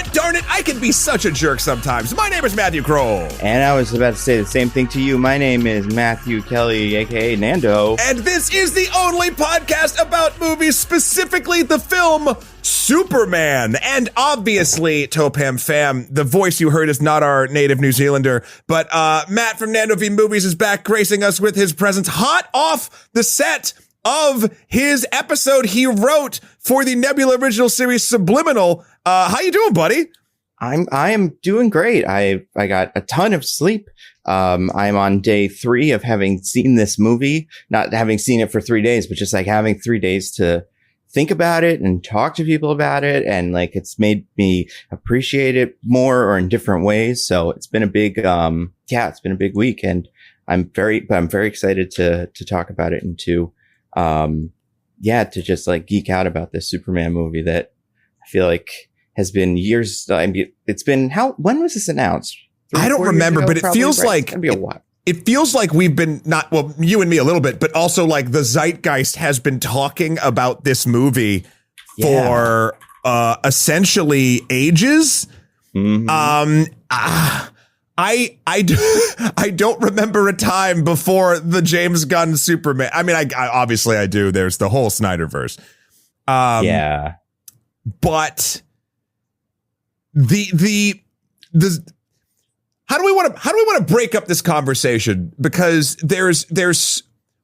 God darn it, I can be such a jerk sometimes. My name is Matthew Kroll. And I was about to say the same thing to you. My name is Matthew Kelly, a.k.a. Nando. And this is the only podcast about movies, specifically the film Superman. And obviously, Topam fam, the voice you heard is not our native New Zealander, but Matt from Nando V Movies is back, gracing us with his presence hot off the set of his episode he wrote for the Nebula original series Subliminal. How you doing, buddy? I am doing great. I got a ton of sleep. I'm on day 3 of having seen this movie, not having seen it for 3 days, but just like having 3 days to think about it and talk to people about it. And like, it's made me appreciate it more or in different ways. So it's been a big, it's been a big week, and I'm very excited to talk about it and to just like geek out about this Superman movie that I feel like has been years. I mean, it's been when was this announced? I don't remember, but it feels like it's gonna be a while. It feels like we've been you and me a little bit, but also like the zeitgeist has been talking about this movie for essentially ages. Mm-hmm. I don't remember a time before the James Gunn Superman. I mean, I obviously I do. There's the whole Snyderverse. But the how do we want to break up this conversation? Because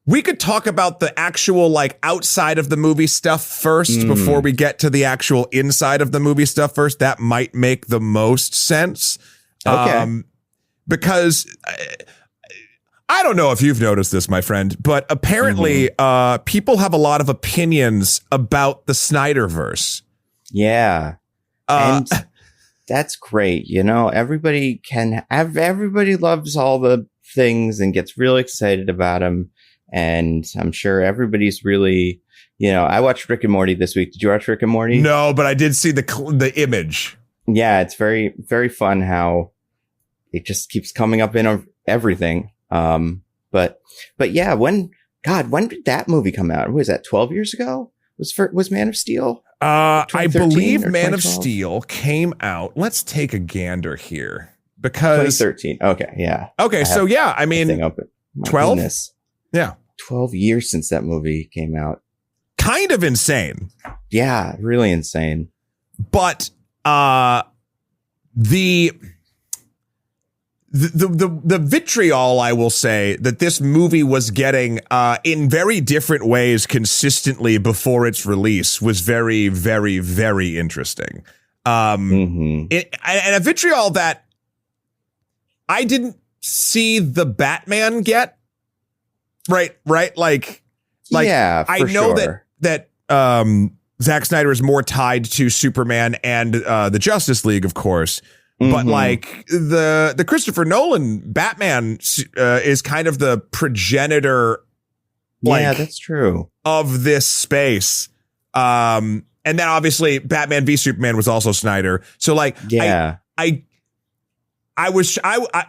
we could talk about the actual like outside of the movie stuff first before we get to the actual inside of the movie stuff first. That might make the most sense. Okay. Because I don't know if you've noticed this, my friend, but apparently people have a lot of opinions about the Snyderverse. Yeah. And that's great. You know, everybody loves all the things and gets really excited about them. And I'm sure everybody's really, I watched Rick and Morty this week. Did you watch Rick and Morty? No, but I did see the image. Yeah, it's very, very fun how it just keeps coming up in everything. But yeah, when did that movie come out? Was that 12 years ago? Was Man of Steel? I believe Man of Steel came out. Let's take a gander here because 2013. Okay. Yeah. Okay. So yeah, I mean, 12. Yeah. 12 years since that movie came out. Kind of insane. Yeah. Really insane. But, the vitriol, I will say, that this movie was getting in very different ways consistently before its release was very, very, very interesting. And a vitriol that I didn't see the Batman get. Right. Like yeah, I know that Zack Snyder is more tied to Superman and the Justice League, of course. But like the Christopher Nolan Batman is kind of the progenitor. Yeah, that's true. Of this space. And then obviously Batman v Superman was also Snyder. So like, yeah, I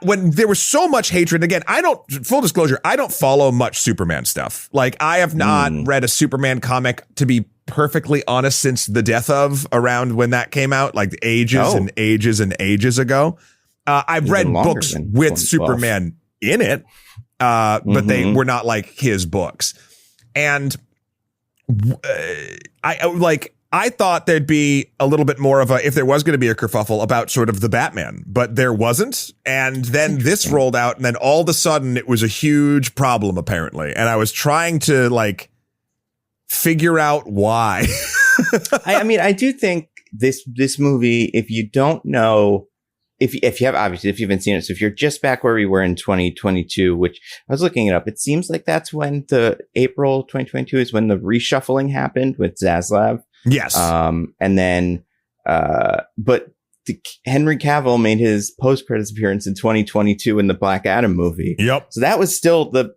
when there was so much hatred, again, full disclosure, I don't follow much Superman stuff. Like I have not read a Superman comic, to be perfectly honest, since the death of around when that came out, like ages and ages and ages ago. I've read books with Superman in it, but they were not like his books. And I thought there'd be a little bit more of if there was going to be a kerfuffle about sort of the Batman, but there wasn't. And then this rolled out, and then all of a sudden it was a huge problem, apparently. And I was trying to like figure out why. I mean, I do think this movie, if you don't know, if you haven't seen it, so if you're just back where we were in 2022, which I was looking it up, it seems like that's when April 2022 is when the reshuffling happened with Zaslav. Yes. And then, but Henry Cavill made his post-credits appearance in 2022 in the Black Adam movie. Yep. So that was still the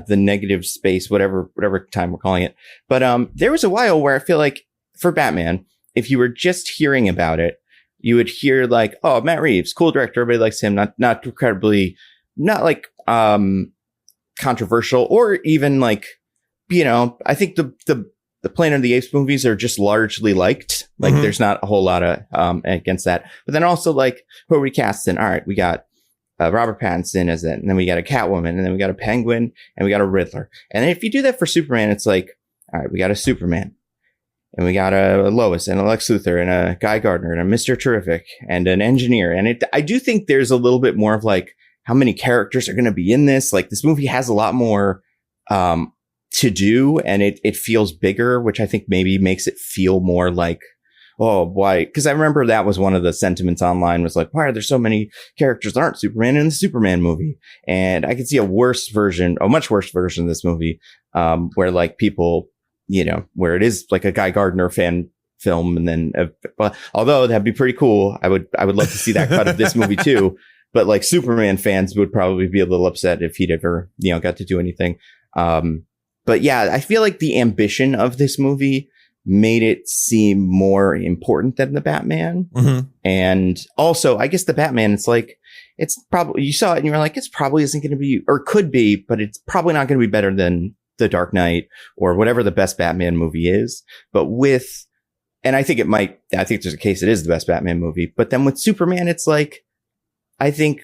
negative space, whatever time we're calling it. But, there was a while where I feel like for Batman, if you were just hearing about it, you would hear like, oh, Matt Reeves, cool director. Everybody likes him. Not incredibly, not like, controversial or even like, I think the Planet of the Apes movies are just largely liked. Like there's not a whole lot of against that. But then also like who are we casting? All right, we got Robert Pattinson as it, and then we got a Catwoman, and then we got a Penguin, and we got a Riddler. And if you do that for Superman, it's like, all right, we got a Superman, and we got a Lois, and a Lex Luthor, and a Guy Gardner, and a Mr. Terrific, and an engineer. And I do think there's a little bit more of like how many characters are going to be in this. Like this movie has a lot more to do, and it feels bigger, which I think maybe makes it feel more like, oh, why? Because I remember that was one of the sentiments online was like, why are there so many characters that aren't Superman in the Superman movie? And I could see a much worse version of this movie, where like people, you know, where it is like a Guy Gardner fan film. And then, although that'd be pretty cool. I would love to see that cut of this movie too. But like Superman fans would probably be a little upset if he'd ever, you know, got to do anything. But yeah, I feel like the ambition of this movie made it seem more important than the Batman. And also, I guess the Batman, it's like, it's probably, you saw it and you were like, it's probably isn't going to be, or could be, but it's probably not going to be better than The Dark Knight or whatever the best Batman movie is. But and I think there's a case it is the best Batman movie. But then with Superman, it's like, I think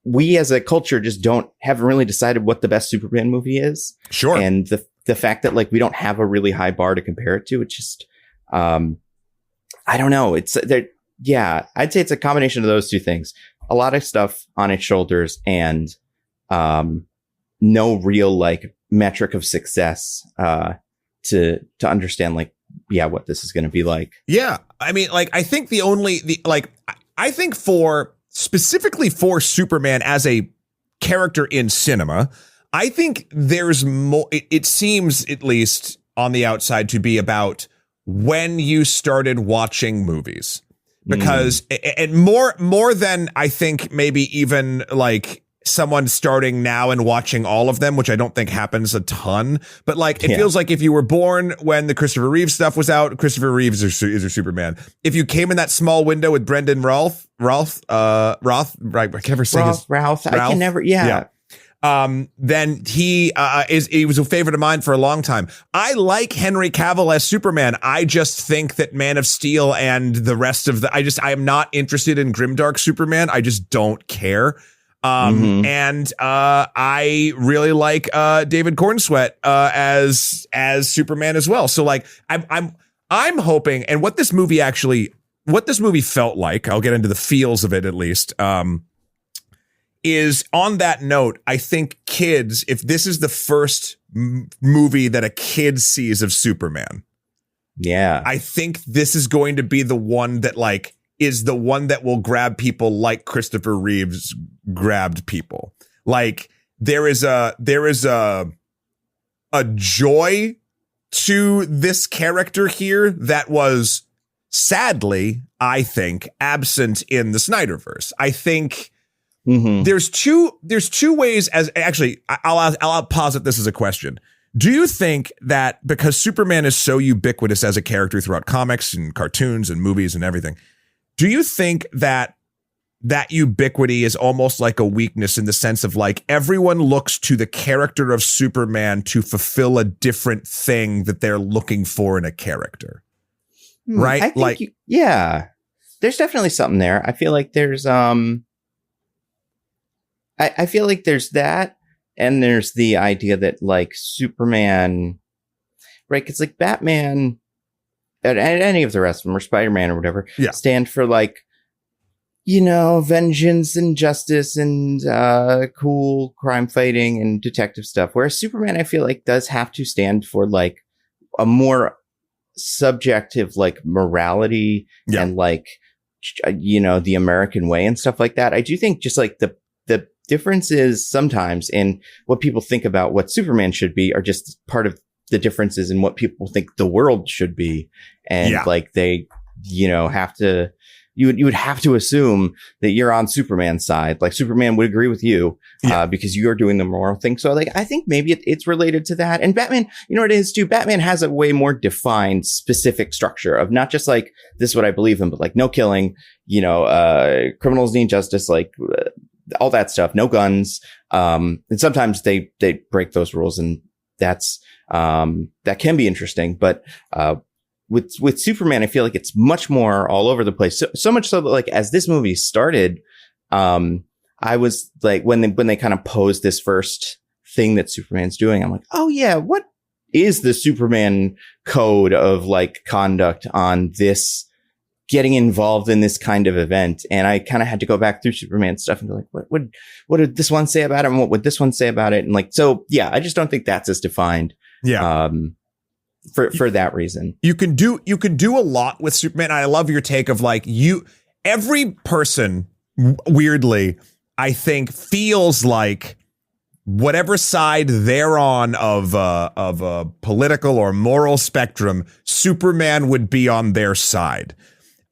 we as a culture just haven't really decided what the best Superman movie is. Sure. And the fact that like we don't have a really high bar to compare it to, it's just, I don't know. It's there. Yeah, I'd say it's a combination of those two things. A lot of stuff on its shoulders and, no real like metric of success, to understand like, yeah, what this is going to be like. Yeah. I mean, like, I think I think specifically for Superman as a character in cinema, I think there's more, it seems at least on the outside to be about when you started watching movies, because and more than I think maybe even like someone starting now and watching all of them, which I don't think happens a ton, but like it feels like if you were born when the Christopher Reeve stuff was out, Christopher Reeves is your Superman. If you came in that small window with Brendan Routh, right? I can never say Ralph. I can never. Yeah. Then he was a favorite of mine for a long time. I like Henry Cavill as Superman. I just think that Man of Steel and the rest of I am not interested in grimdark Superman. I just don't care. And I really like David Cornsweet as Superman as well. So like I'm hoping, and what this movie felt like, I'll get into the feels of it at least. Is on that note, I think kids, if this is the first movie that a kid sees of Superman, I think this is going to be the one that like is the one that will grab people like Christopher Reeves grabbed people. Like there is a joy to this character here that was sadly, I think, absent in the Snyderverse. I think there's two ways as actually I'll posit this as a question. Do you think that because Superman is so ubiquitous as a character throughout comics and cartoons and movies and everything, do you think that ubiquity is almost like a weakness in the sense of like everyone looks to the character of Superman to fulfill a different thing that they're looking for in a character? Right? I think there's definitely something there. I feel like there's I feel like there's that, and there's the idea that like Superman, right? It's like Batman and any of the rest of them, or Spider-Man or whatever, stand for like, you know, vengeance and justice and cool crime fighting and detective stuff. Whereas Superman, I feel like, does have to stand for like a more subjective like morality and like, you know, the American way and stuff like that. I do think just like the difference is sometimes in what people think about what Superman should be are just part of the differences in what people think the world should be. And like they, you know, you would have to assume that you're on Superman's side. Like Superman would agree with you because you're doing the moral thing. So like, I think maybe it's related to that. And Batman, you know what it is too? Batman has a way more defined specific structure of not just like, this is what I believe in, but like no killing, you know, criminals need justice, like all that stuff, no guns. And sometimes they break those rules, and that's, that can be interesting. But, with Superman, I feel like it's much more all over the place. So much so that like as this movie started, I was like, when they kind of posed this first thing that Superman's doing, I'm like, oh yeah, what is the Superman code of like conduct on this, getting involved in this kind of event? And I kind of had to go back through Superman stuff and be like, what did this one say about it? And what would this one say about it? And like, so yeah, I just don't think that's as defined. Yeah. For that reason. You can do a lot with Superman. I love your take of like every person weirdly, I think, feels like whatever side they're on of a political or moral spectrum, Superman would be on their side.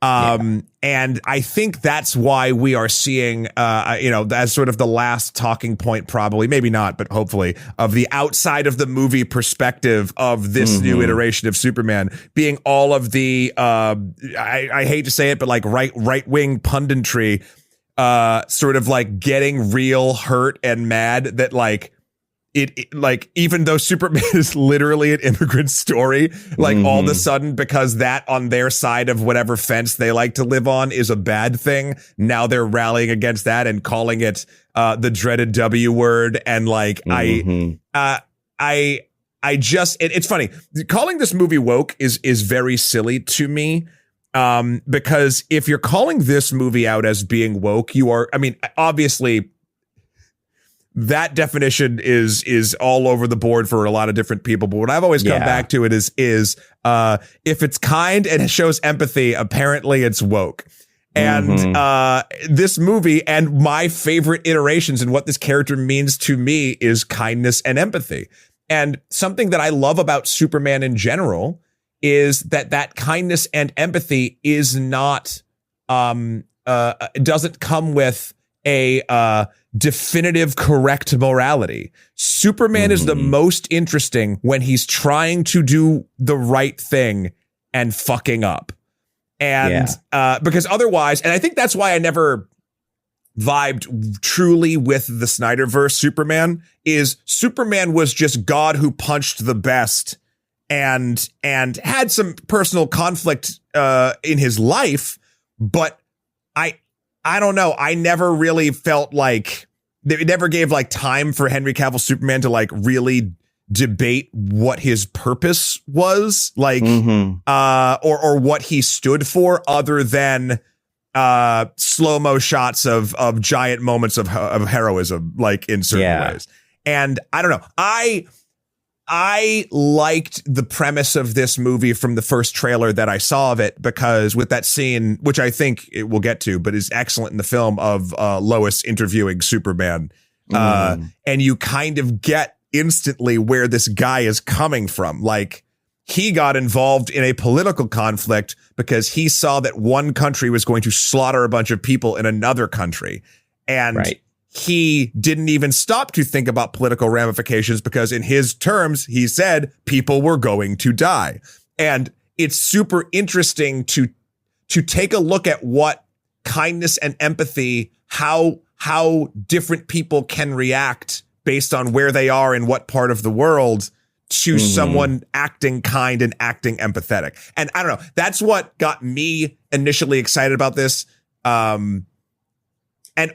And I think that's why we are seeing, as sort of the last talking point, probably, maybe not, but hopefully, of the outside of the movie perspective of this new iteration of Superman being all of the, I hate to say it, but like right wing punditry, sort of like getting real hurt and mad that like, it like, even though Superman is literally an immigrant story, like all of a sudden, because that on their side of whatever fence they like to live on is a bad thing, now they're rallying against that and calling it the dreaded W word. And like it's funny, calling this movie woke is very silly to me. Because if you're calling this movie out as being woke, you are, I mean, obviously that definition is all over the board for a lot of different people. But what I've always come back to it is if it's kind and it shows empathy, apparently it's woke. And this movie and my favorite iterations and what this character means to me is kindness and empathy. And something that I love about Superman in general is that kindness and empathy is not doesn't come with a definitive correct morality. Superman is the most interesting when he's trying to do the right thing and fucking up. And because otherwise, and I think that's why I never vibed truly with the Snyderverse Superman, is Superman was just God who punched the best and had some personal conflict in his life, but I don't know. I never really felt like they never gave like time for Henry Cavill Superman to like really debate what his purpose was, like or what he stood for, other than slow-mo shots of giant moments of heroism, like in certain ways. And I don't know. I liked the premise of this movie from the first trailer that I saw of it, because with that scene, which I think it will get to, but is excellent in the film, of Lois interviewing Superman. And you kind of get instantly where this guy is coming from. Like, he got involved in a political conflict because he saw that one country was going to slaughter a bunch of people in another country. And he didn't even stop to think about political ramifications, because in his terms, he said people were going to die. And it's super interesting to take a look at what kindness and empathy, how different people can react based on where they are in what part of the world to someone acting kind and acting empathetic. And I don't know, that's what got me initially excited about this. And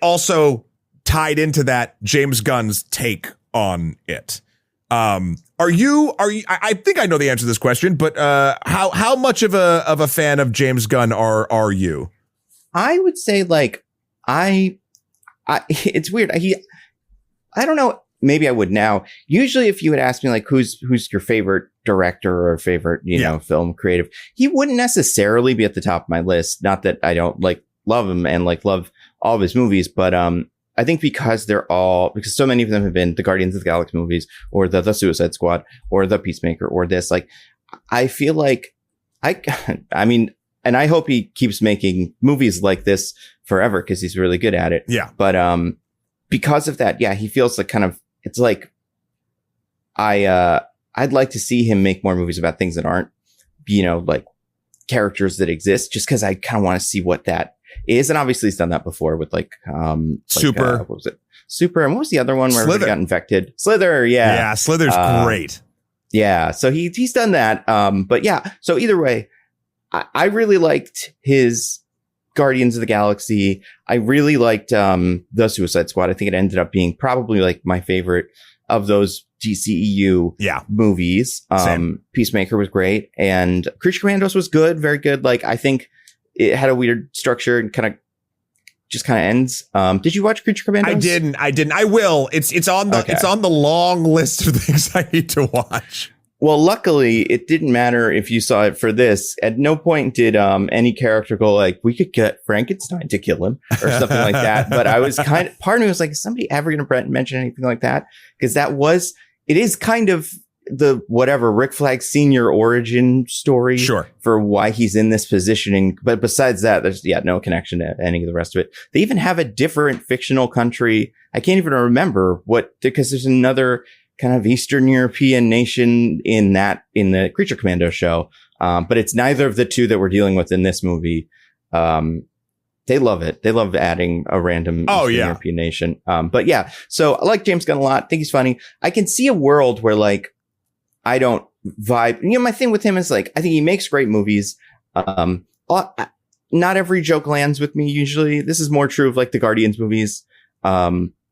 also tied into that, James Gunn's take on it. Are you, I think I know the answer to this question, but how much of a fan of James Gunn are you? I would say like, it's weird. I don't know. Maybe I would now. Usually if you would ask me like, who's your favorite director or favorite, film creative, he wouldn't necessarily be at the top of my list. Not that I don't like love him and like love all of his movies, but, I think because because so many of them have been the Guardians of the Galaxy movies, or the Suicide Squad, or the Peacemaker, or this, like, I feel like I mean, and I hope he keeps making movies like this forever, because he's really good at it. Yeah. But, because of that, he feels like kind of, it's like, I'd like to see him make more movies about things that aren't, like characters that exist, just because I kind of want to see what that is. And obviously he's done that before with Super. What was it? Super. And what was the other one where he got infected? Slither. Yeah. Yeah. Slither's great. Yeah, so he's done that. But yeah, so either way, I really liked his Guardians of the Galaxy. I really liked the Suicide Squad. I think it ended up being probably like my favorite of those DCEU movies. Peacemaker was great, and Creature Commandos was good, very good. Like, I think it had a weird structure and kind of ends. Did you watch Creature Commandos? I didn't. I will. It's on the long list of things I need to watch. Well, luckily, it didn't matter if you saw it for this. At no point did any character go like, we could get Frankenstein to kill him or something like that. But I was part of me was like, is somebody ever going to mention anything like that? Because it is kind of the Rick Flag Sr. origin story for why he's in this positioning. But besides that, there's no connection to any of the rest of it. They even have a different fictional country. I can't even remember because there's another kind of Eastern European nation in the Creature Commando show. But it's neither of the two that we're dealing with in this movie. They love it. They love adding a random Eastern European nation. But yeah, so I like James Gunn a lot. I think he's funny. I can see a world where like, I don't vibe. My thing with him is like, I think he makes great movies. Not every joke lands with me usually. This is more true of like the Guardians movies,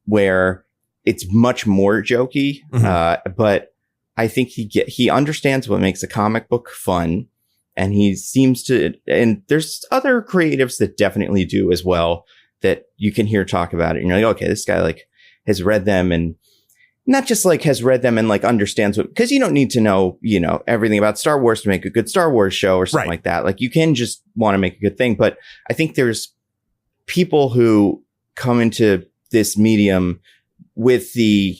where it's much more jokey. But I think he understands what makes a comic book fun. And he seems to, and there's other creatives that definitely do as well, that you can hear talk about it. And you're like, okay, this guy like has read them, and not just like has read them and like understands because you don't need to know, everything about Star Wars to make a good Star Wars show or something like that. Like, you can just want to make a good thing. But I think there's people who come into this medium with the,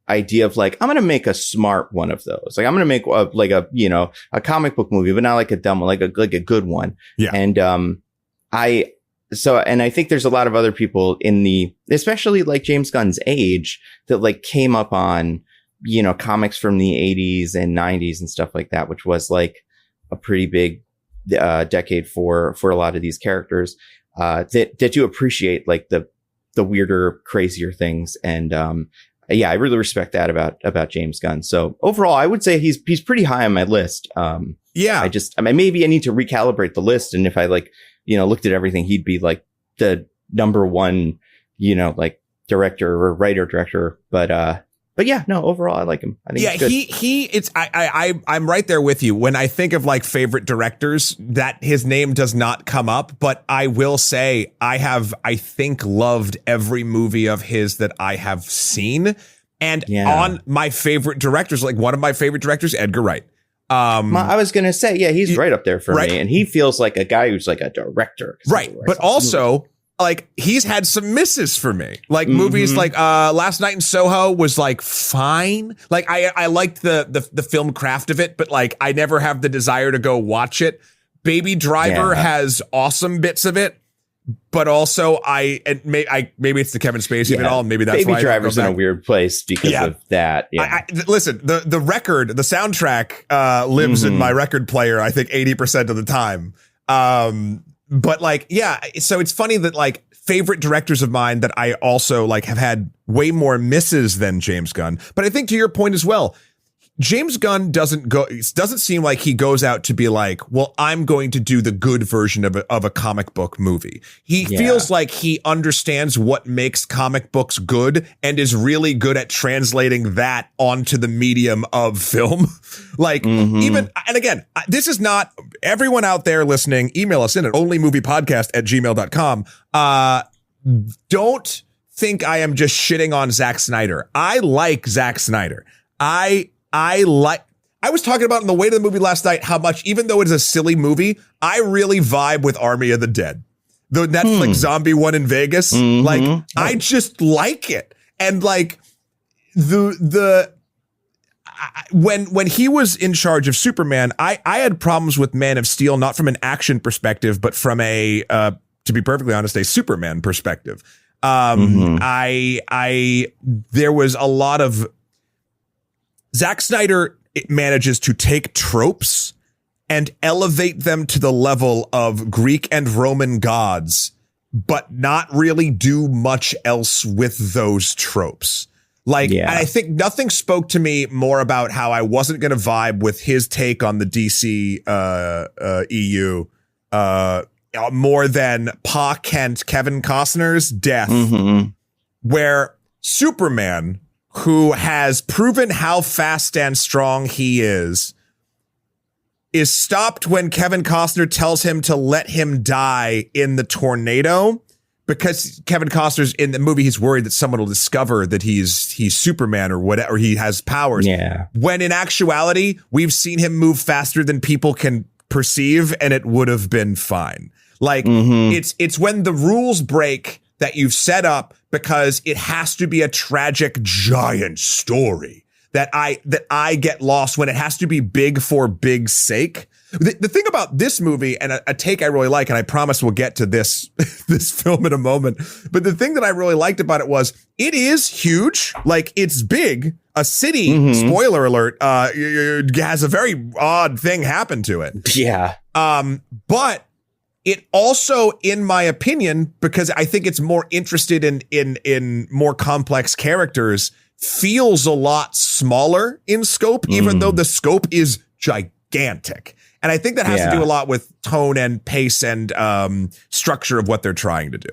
idea of like, I'm going to make a smart one of those. Like, I'm going to make a comic book movie, but not like a dumb one, like a good one. Yeah. And, and I think there's a lot of other people especially like James Gunn's age, that like came up on, comics from the 80s and 90s and stuff like that, which was like a pretty big decade for a lot of these characters, that do appreciate like the weirder, crazier things. And, I really respect that about James Gunn. So overall, I would say he's pretty high on my list. Maybe I need to recalibrate the list. And if I looked at everything, he'd be like the number one, like director or writer director. But yeah, no, overall, I like him. I think I'm right there with you. When I think of like favorite directors, that his name does not come up, but I will say I think loved every movie of his that I have seen. And on my favorite directors, like one of my favorite directors, Edgar Wright. I was going to say, he's right up there for me. And he feels like a guy who's like a director. Right. But also, like, he's had some misses for me. Like, movies like Last Night in Soho was like fine. Like, I liked the film craft of it, but like, I never have the desire to go watch it. Baby Driver has awesome bits of it. But also, maybe it's the Kevin Spacey of it all. Maybe that's Baby why Baby Driver's in a weird place because of that. Yeah. Listen, the soundtrack lives in my record player, I think 80% of the time. But like, so it's funny that like favorite directors of mine that I also like have had way more misses than James Gunn. But I think to your point as well, James Gunn doesn't seem like he goes out to be like, well, I'm going to do the good version of a comic book movie. He feels like he understands what makes comic books good and is really good at translating that onto the medium of film. Like, and again, this is not everyone out there listening. Email us in at onlymoviepodcast@gmail.com. Don't think I am just shitting on Zack Snyder. I like Zack Snyder. I was talking about in the way to the movie last night, how much, even though it is a silly movie, I really vibe with Army of the Dead. The Netflix zombie one in Vegas. Like, I just like it. And like when he was in charge of Superman, I had problems with Man of Steel, not from an action perspective, but from a, to be perfectly honest, a Superman perspective. There was a lot of, Zack Snyder manages to take tropes and elevate them to the level of Greek and Roman gods, but not really do much else with those tropes. Like, and I think nothing spoke to me more about how I wasn't going to vibe with his take on the DC EU more than Pa Kent, Kevin Costner's death, where Superman, who has proven how fast and strong he is stopped when Kevin Costner tells him to let him die in the tornado, because Kevin Costner's in the movie, he's worried that someone will discover that he's Superman or whatever, he has powers. Yeah. When in actuality, we've seen him move faster than people can perceive, and it would have been fine. Like, it's when the rules break that you've set up, because it has to be a tragic, giant story, that I get lost when it has to be big for big's sake. The thing about this movie, and a take I really like, and I promise we'll get to this film in a moment, but the thing that I really liked about it was it is huge. Like, it's big. A city, spoiler alert, has a very odd thing happen to it. Yeah. But it also, in my opinion, because I think it's more interested in more complex characters, feels a lot smaller in scope, even though the scope is gigantic. And I think that has to do a lot with tone and pace and structure of what they're trying to do.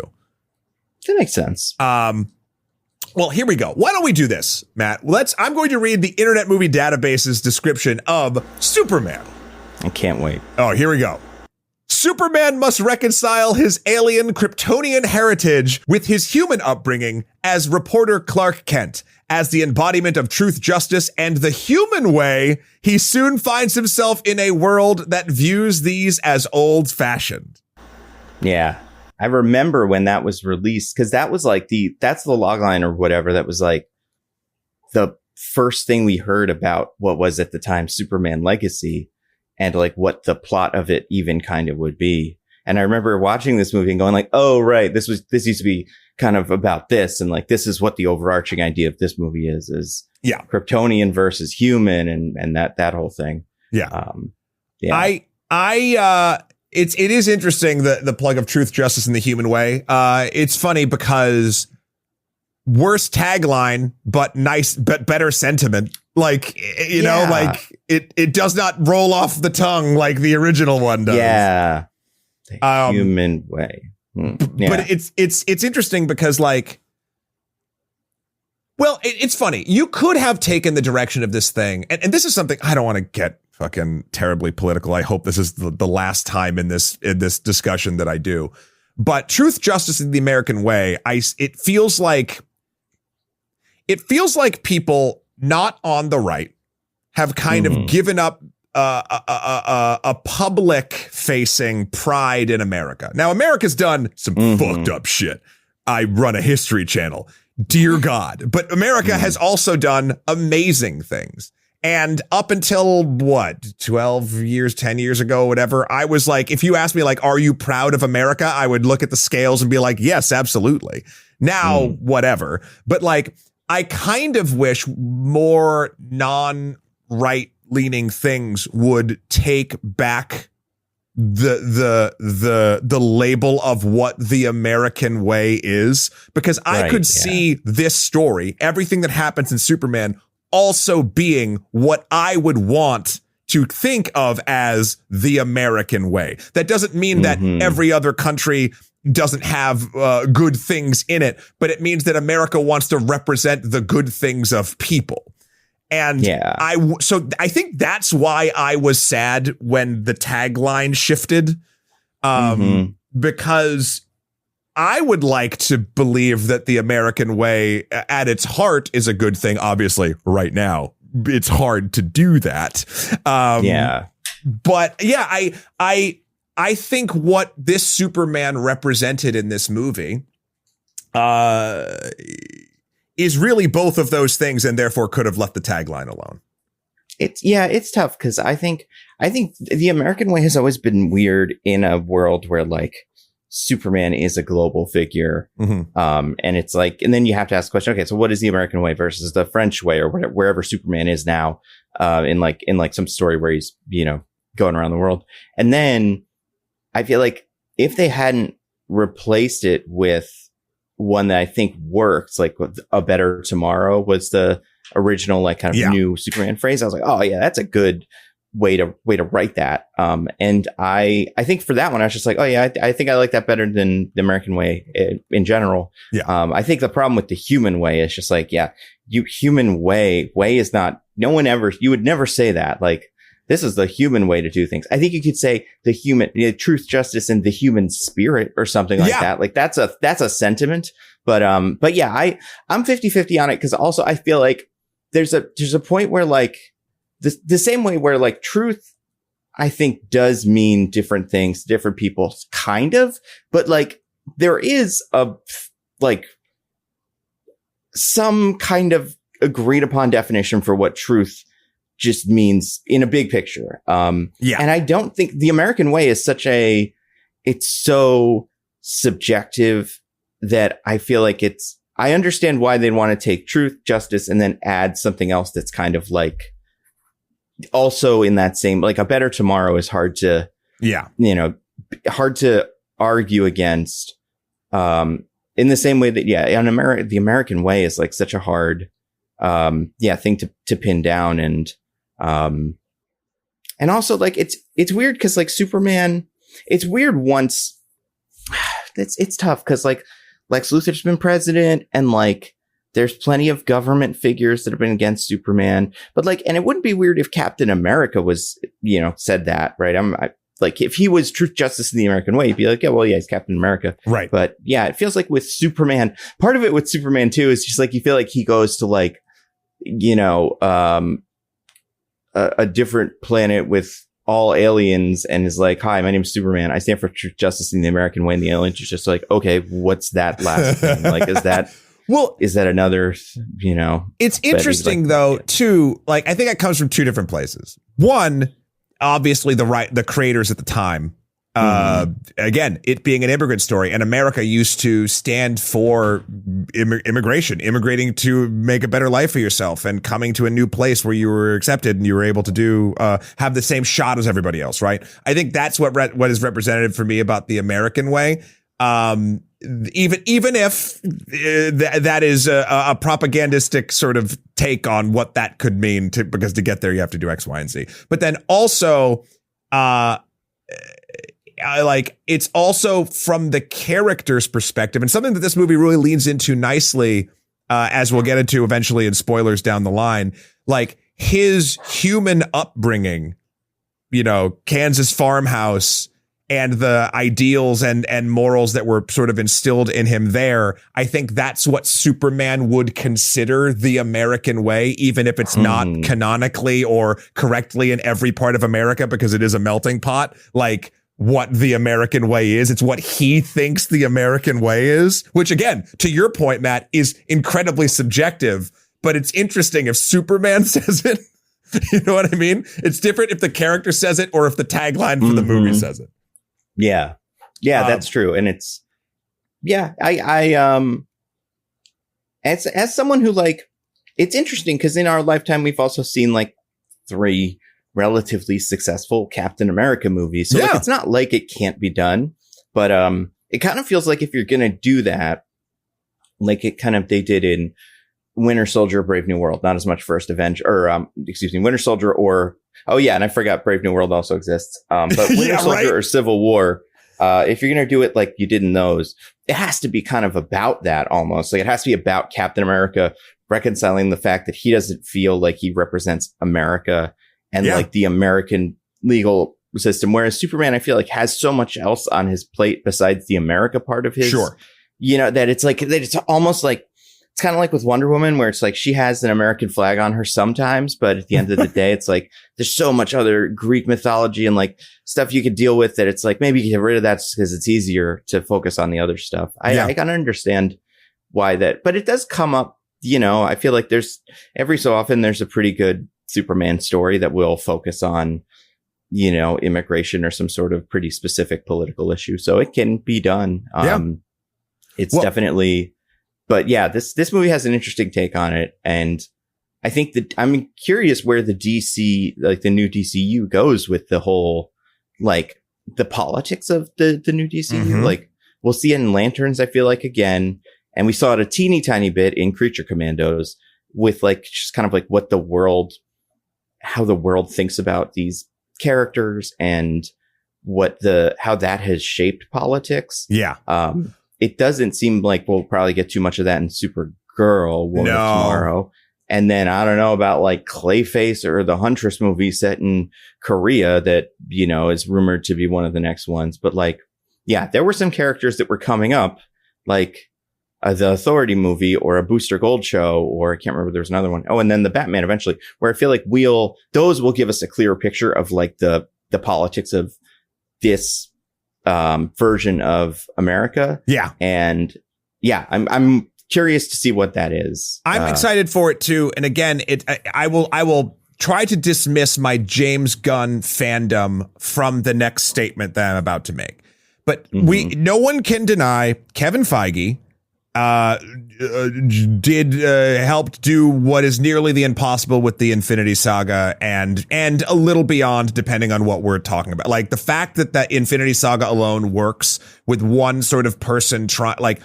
That makes sense. Well, here we go. Why don't we do this, Matt? I'm going to read the Internet Movie Database's description of Superman. I can't wait. Oh, here we go. Superman must reconcile his alien Kryptonian heritage with his human upbringing as reporter Clark Kent. As the embodiment of truth, justice, and the human way, he soon finds himself in a world that views these as old-fashioned. Yeah. I remember when that was released, because that was like that's the logline or whatever. That was like the first thing we heard about what was at the time Superman Legacy, and like what the plot of it even kind of would be. And I remember watching this movie and going like, oh, right, this used to be kind of about this. And like, this is what the overarching idea of this movie is Kryptonian versus human and that whole thing. Yeah. It is interesting, the plug of truth, justice, and the human way. It's funny because worse tagline, but better sentiment. Like, you know, like it does not roll off the tongue like the original one does. Yeah. The human way. Yeah. But it's interesting because, like, well, it's funny. You could have taken the direction of this thing. And this is something I don't want to get fucking terribly political. I hope this is the last time in this discussion that I do. But truth, justice, and the American way, it feels like people not on the right have kind of given up a public facing pride in America. Now, America's done some fucked up shit. I run a history channel. Dear God. But America has also done amazing things. And up until 12 years, 10 years ago, whatever, I was like, if you asked me, like, are you proud of America? I would look at the scales and be like, yes, absolutely. Now, whatever. But like, I kind of wish more non-right leaning things would take back the label of what the American way is, because I could see this story, everything that happens in Superman, also being what I would want to think of as the American way. That doesn't mean that every other country doesn't have good things in it, but it means that America wants to represent the good things of people. And so I think that's why I was sad when the tagline shifted, because I would like to believe that the American way at its heart is a good thing. Obviously, right now, it's hard to do that. But yeah, I think what this Superman represented in this movie is really both of those things, and therefore could have left the tagline alone. It's tough because I think the American way has always been weird in a world where like Superman is a global figure. And it's like, and then you have to ask the question, okay, so what is the American way versus the French way or wherever Superman is now, in some story where he's, you know, going around the world. And then I feel like if they hadn't replaced it with one that I think works, like A Better Tomorrow was the original, like kind of new Superman phrase. I was like, oh yeah, that's a good way to write that. And I think for that one, I was just like, oh yeah, I think I like that better than The American Way in general. Yeah. I think the problem with The Human Way is just like, human way is not, you would never say that. Like, this is the human way to do things. I think you could say the human, truth, justice, and the human spirit or something like that. Like that's a sentiment. But yeah, I'm 50-50 on it. Cause also I feel like there's a point where like the same way where like truth, I think does mean different things, to different people kind of, but like there is some kind of agreed upon definition for what truth just means in a big picture. And I don't think The American Way is it's so subjective that I feel like I understand why they'd want to take truth, justice, and then add something else that's kind of like also in that same, like A Better Tomorrow is hard to, hard to argue against, in the same way that, The American Way is like such a hard, thing to pin down. And also like, it's weird because like Superman, it's weird once it's tough because like Lex Luthor's been president and like there's plenty of government figures that have been against Superman, but like, and it wouldn't be weird if Captain America was, said that, right? Like if he was Truth, Justice, in The American Way, he'd be like, he's Captain America. Right. But yeah, it feels like with Superman, part of it with Superman too, is just like, you feel like he goes to like, a different planet with all aliens and is like, hi, my name is Superman. I stand for Truth, Justice, in The American Way. And the aliens are just like, okay, what's that last thing? Like, is that another, It's interesting though, too. Like, I think it comes from two different places. One, obviously the creators at the time, again, it being an immigrant story, and America used to stand for immigration, immigrating to make a better life for yourself and coming to a new place where you were accepted and you were able to have the same shot as everybody else. Right. I think that's what is representative for me about The American Way. Even if that is a propagandistic sort of take on what that could mean because to get there, you have to do X, Y, and Z. But then also, it's also from the character's perspective, and something that this movie really leans into nicely, as we'll get into eventually in spoilers down the line, like his human upbringing, Kansas farmhouse, and the ideals and morals that were sort of instilled in him there. I think that's what Superman would consider the American way, even if it's not canonically or correctly in every part of America, because it is a melting pot. Like, what the American way is. It's what he thinks the American way is, which again, to your point, Matt, is incredibly subjective, but it's interesting if Superman says it. You know what I mean? It's different if the character says it or if the tagline for the movie says it. Yeah. Yeah, that's true. And it's, as someone who like, it's interesting because in our lifetime, we've also seen like 3 relatively successful Captain America movies. So like, it's not like it can't be done, but it kind of feels like if you're going to do that, like they did in Winter Soldier, Brave New World, not as much First Avenger or Winter Soldier and I forgot Brave New World also exists. But Winter Soldier or Civil War, if you're going to do it like you did in those, it has to be kind of about that almost. Like it has to be about Captain America reconciling the fact that he doesn't feel like he represents America and like the American legal system. Whereas Superman, I feel like has so much else on his plate besides the America part of his, that it's like, that it's almost like, it's kind of like with Wonder Woman where it's like she has an American flag on her sometimes, but at the end of the day, it's like there's so much other Greek mythology and like stuff you could deal with that it's like maybe you get rid of that because it's easier to focus on the other stuff. I kind of understand why that, but it does come up, I feel like there's every so often there's a pretty good Superman story that will focus on, immigration or some sort of pretty specific political issue. So it can be done. It's definitely, but yeah, this movie has an interesting take on it. And I think that I'm curious where the DC, like the new DCU goes with the whole, like the politics of the new DCU. Like we'll see it in Lanterns, I feel like again. And we saw it a teeny tiny bit in Creature Commandos with like just kind of like how the world thinks about these characters and how that has shaped politics. Yeah. It doesn't seem like we'll probably get too much of that in Supergirl, Woman of Tomorrow. And then I don't know about like Clayface or the Huntress movie set in Korea that, is rumored to be one of the next ones. But like, yeah, there were some characters that were coming up, like the Authority movie or a Booster Gold show, or I can't remember. There was another one. Oh, and then the Batman eventually, where I feel like those will give us a clearer picture of like the politics of this version of America. Yeah. And yeah, I'm curious to see what that is. I'm excited for it too. And again, I will try to dismiss my James Gunn fandom from the next statement that I'm about to make. But no one can deny Kevin Feige helped do what is nearly the impossible with the Infinity Saga and a little beyond, depending on what we're talking about. Like the fact that Infinity Saga alone works with one sort of person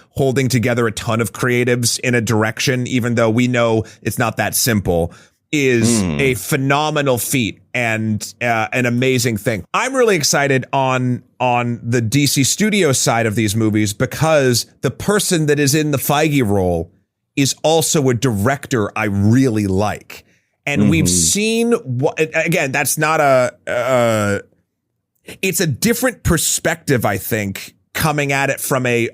holding together a ton of creatives in a direction, even though we know it's not that simple, is a phenomenal feat and an amazing thing. I'm really excited on the DC Studio side of these movies because the person that is in the Feige role is also a director I really like. And we've seen again, that's not it's a different perspective, I think, coming at it from a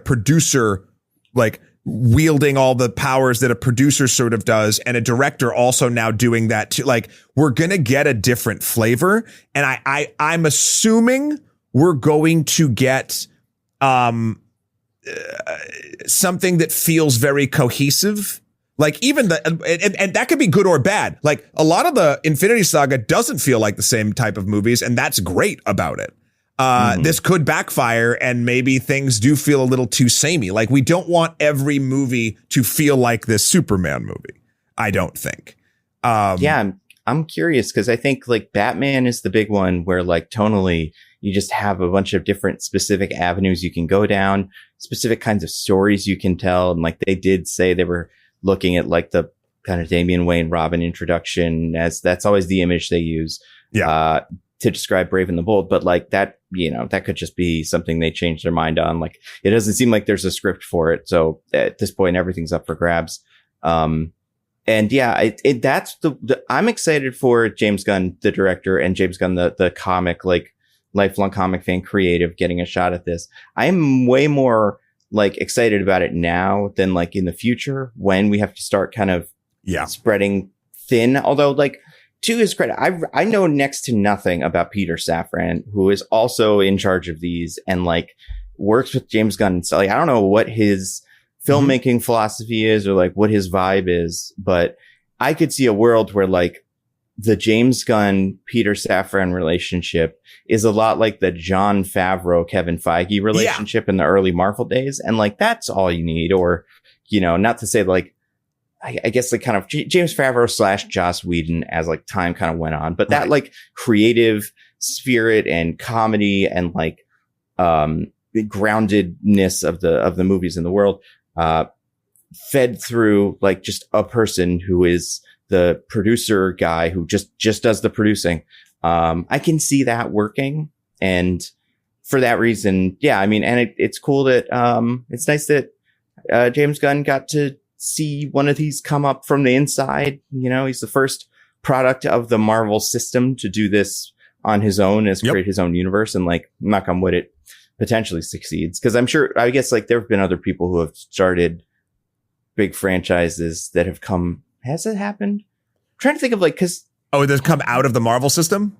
producer, like wielding all the powers that a producer sort of does, and a director also now doing that too. Like, we're gonna get a different flavor, and I'm assuming we're going to get something that feels very cohesive. Like even and that could be good or bad. Like a lot of the Infinity Saga doesn't feel like the same type of movies, and that's great about it. This could backfire and maybe things do feel a little too samey. Like, we don't want every movie to feel like this Superman movie, I don't think. Yeah, I'm curious because I think like Batman is the big one where like tonally you just have a bunch of different specific avenues you can go down, specific kinds of stories you can tell. And like they did say they were looking at like the kind of Damian Wayne Robin introduction, as that's always the image they use. Yeah. To describe Brave and the Bold, but like that, that could just be something they changed their mind on. Like, it doesn't seem like there's a script for it. So at this point, everything's up for grabs. And yeah, that's I'm excited for James Gunn, the director, and James Gunn, the comic, like lifelong comic fan creative, getting a shot at this. I'm way more like excited about it now than like in the future when we have to start kind of spreading thin. Although like, to his credit, I know next to nothing about Peter Safran, who is also in charge of these and like works with James Gunn. So like, I don't know what his filmmaking philosophy is or like what his vibe is, but I could see a world where like the James Gunn, Peter Safran relationship is a lot like the Jon Favreau, Kevin Feige relationship in the early Marvel days. And like, that's all you need. Or, not to say like, I guess like kind of James Favreau / Joss Whedon as like time kind of went on, but that like creative spirit and comedy and like the groundedness of the movies in the world fed through like just a person who is the producer guy who just does the producing. I can see that working, and for that reason, yeah, I mean, and it's cool that it's nice that James Gunn got to see one of these come up from the inside. He's the first product of the Marvel system to do this on his own, create his own universe, and like, knock on wood, it potentially succeeds. Cause I guess like there have been other people who have started big franchises that have come. Has it happened? I'm trying to think of like, it has come out of the Marvel system.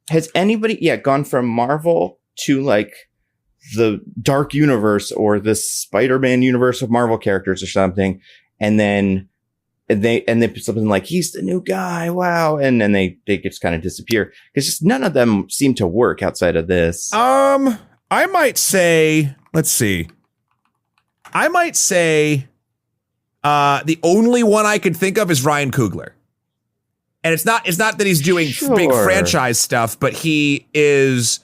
Has anybody gone from Marvel to like the Dark Universe or the Spider-Man universe of Marvel characters or something, and then they put something like, he's the new guy, wow, and then they just kind of disappear because just none of them seem to work outside of this. I might say, let's see, the only one I could think of is Ryan Coogler, and it's not that he's doing big franchise stuff, but he is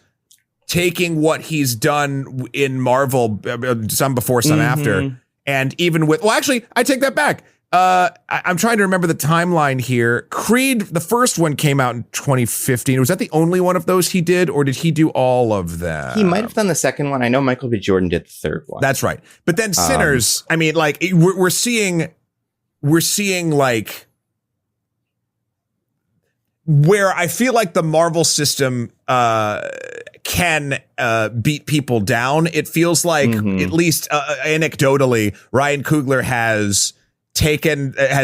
taking what he's done in Marvel, some before, some after, And even with, well, actually, I take that back. I'm trying to remember the timeline here. Creed, the first one came out in 2015. Was that the only one of those he did, or did he do all of them? He might have done the second one. I know Michael B. Jordan did the third one. That's right. But then Sinners, I mean, like we're seeing like where I feel like the Marvel system can beat people down. It feels like, at least anecdotally, Ryan Coogler has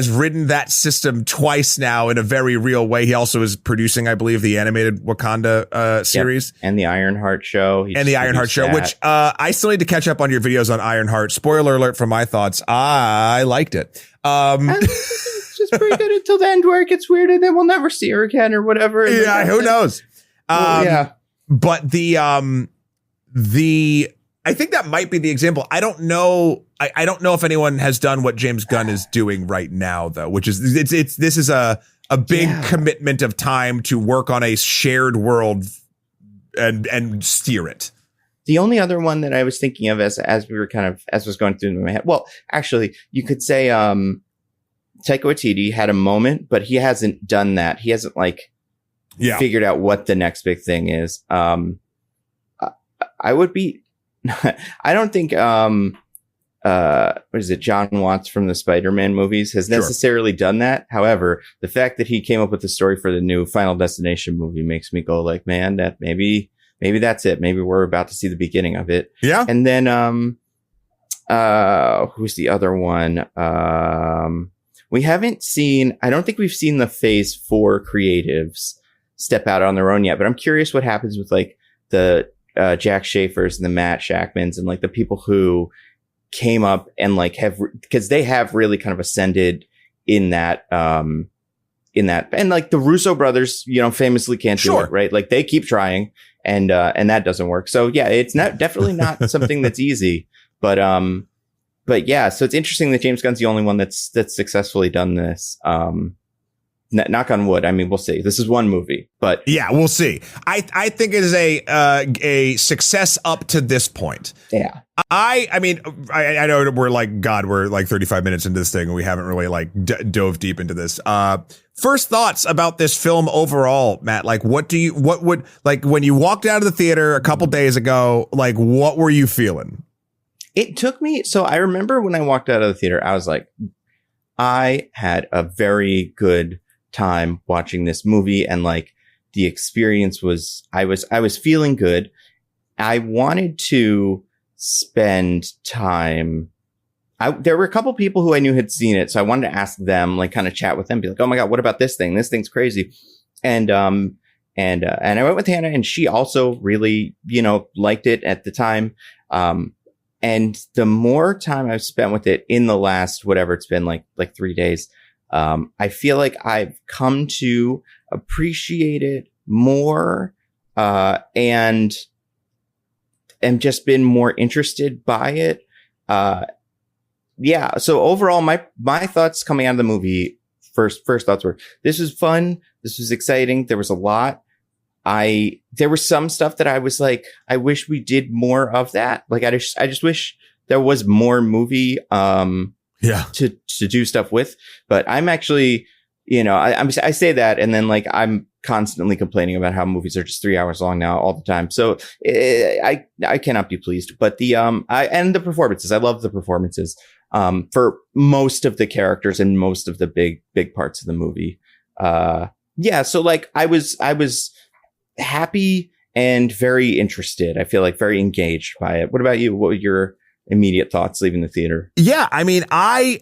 ridden that system twice now in a very real way. He also is producing, I believe, the animated Wakanda series. Yep. And the Ironheart show. Which I still need to catch up on your videos on Ironheart. Spoiler alert for my thoughts. I liked it. It's just pretty good until the end where it gets weird and then we'll never see her again or whatever. Yeah, who knows? Yeah. But I think that might be the example. I don't know. I don't know if anyone has done what James Gunn is doing right now, though, which is this is a big commitment of time to work on a shared world and steer it. The only other one that I was thinking of as we were as was going through my head. Well, actually, you could say Taika Waititi had a moment, but he hasn't done that. He hasn't figured out what the next big thing is. I would be. I don't think what is it, John Watts from the Spider-Man movies has necessarily done that. However, the fact that he came up with the story for the new Final Destination movie makes me go like, man, that maybe that's it. Maybe we're about to see the beginning of it. Yeah. And then who's the other one? We haven't seen, I don't think we've seen the Phase 4 creatives step out on their own yet, but I'm curious what happens with the Jack Schaefer's and the Matt Shackmans and the people who came up and because they have really kind of ascended in that and the Russo brothers, famously can't do it, right? They keep trying and that doesn't work. So yeah, it's definitely not something that's easy, but yeah, so it's interesting that James Gunn's the only one that's successfully done this. Knock on wood. I mean, we'll see. This is one movie, but yeah, we'll see. I think it is a success up to this point. Yeah. I mean, I know we're we're 35 minutes into this thing and we haven't really dove deep into this. First thoughts about this film overall, Matt, what would when you walked out of the theater a couple days ago, what were you feeling? It took me. So I remember when I walked out of the theater, I was like, I had a very good time watching this movie. And the experience was, I was feeling good. I wanted to spend time. There were a couple people who I knew had seen it. So I wanted to ask them, kind of chat with them, be like, oh my God, what about this thing? This thing's crazy. And I went with Hannah and she also really, liked it at the time. And the more time I've spent with it in the last, whatever it's been, 3 days, I feel like I've come to appreciate it more, and just been more interested by it. Yeah. So overall, my thoughts coming out of the movie, first thoughts were, this was fun. This was exciting. There was a lot. There was some stuff that I was like, I wish we did more of that. I just wish there was more movie, to do stuff with, but I'm actually, I say that. And then I'm constantly complaining about how movies are just 3 hours long now all the time. So I cannot be pleased, but and the performances, I love the performances, for most of the characters and most of the big parts of the movie. Yeah. So I was happy and very interested. I feel very engaged by it. What about you? What were your immediate thoughts leaving the theater? Yeah, I mean, I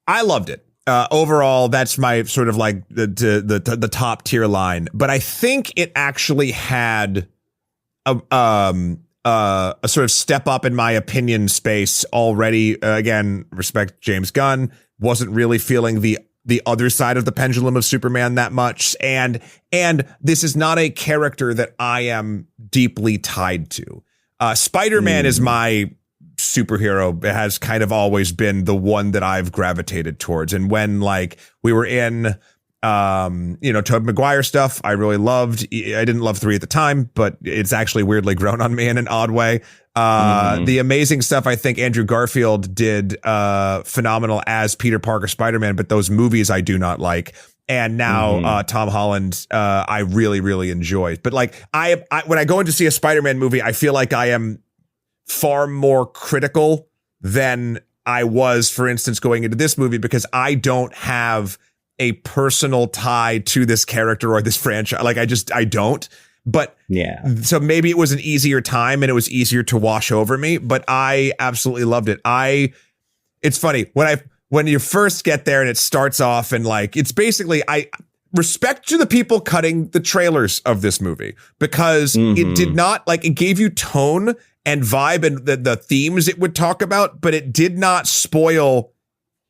loved it. Overall, that's my sort of the top tier line. But I think it actually had a sort of step up in my opinion space already. Again, respect James Gunn. Wasn't really feeling the other side of the pendulum of Superman that much. And this is not a character that I am deeply tied to. Spider-Man is my superhero. It has kind of always been the one that I've gravitated towards. And when we were in Tobey Maguire stuff I really loved. I didn't love 3 at the time, but it's actually weirdly grown on me in an odd way. The amazing stuff, I think Andrew Garfield did phenomenal as Peter Parker Spider-Man, but those movies I do not like. And now Tom Holland, I really, really enjoy. But like I when I go in to see a Spider-Man movie, I feel like I am far more critical than I was, for instance, going into this movie, because I don't have a personal tie to this character or this franchise. Like I don't. But yeah, so maybe it was an easier time and it was easier to wash over me, but I absolutely loved it. It's funny when you first get there and it starts off and like, it's basically, I respect to the people cutting the trailers of this movie, because it did not, like, it gave you tone and vibe and the themes it would talk about, but it did not spoil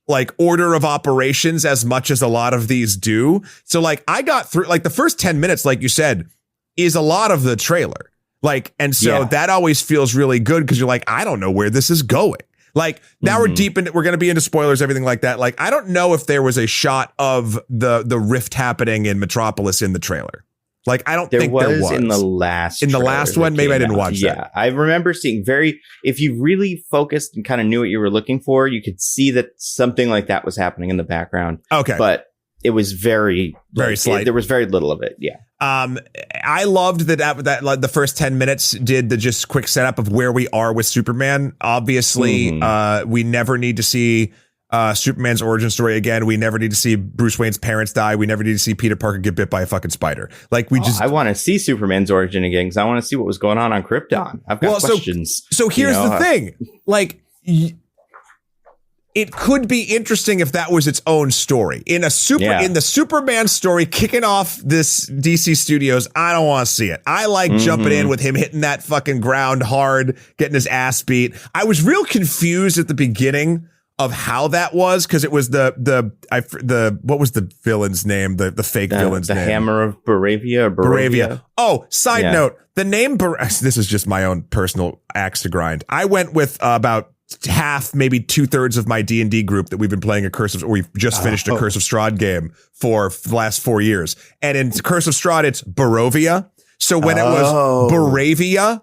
like order of operations as much as a lot of these do. So like I got through like the first 10 minutes, like you said, is a lot of the trailer. Like, and so that always feels really good because you're like, I don't know where this is going. Like now we're deep into, we're going to be into spoilers, everything like that. Like, I don't know if there was a shot of the rift happening in Metropolis in the trailer. Like, I don't think there was. In the last one. Maybe I didn't watch that. Yeah, I remember seeing if you really focused and kind of knew what you were looking for, you could see that something like that was happening in the background. Okay. But it was very slight. There was very little of it. Yeah. I loved that like the first 10 minutes did the just quick setup of where we are with Superman. Obviously, we never need to see Superman's origin story again. We never need to see Bruce Wayne's parents die. We never need to see Peter Parker get bit by a fucking spider. Like I want to see Superman's origin again because I want to see what was going on Krypton. I've got questions. So here's the thing. Like, it could be interesting if that was its own story in the Superman story kicking off this DC Studios. I don't want to see it. I like jumping in with him hitting that fucking ground hard, getting his ass beat. I was real confused at the beginning of how that was, because it was what was the villain's name? The fake villain's name. The Hammer of Baravia. Oh, side note, the name this is just my own personal axe to grind. I went with about half, maybe 2/3 of my D&D group that we've been playing we've just finished a Curse of Strahd game for the last 4 years. And in Curse of Strahd, it's Barovia. So when it was Baravia,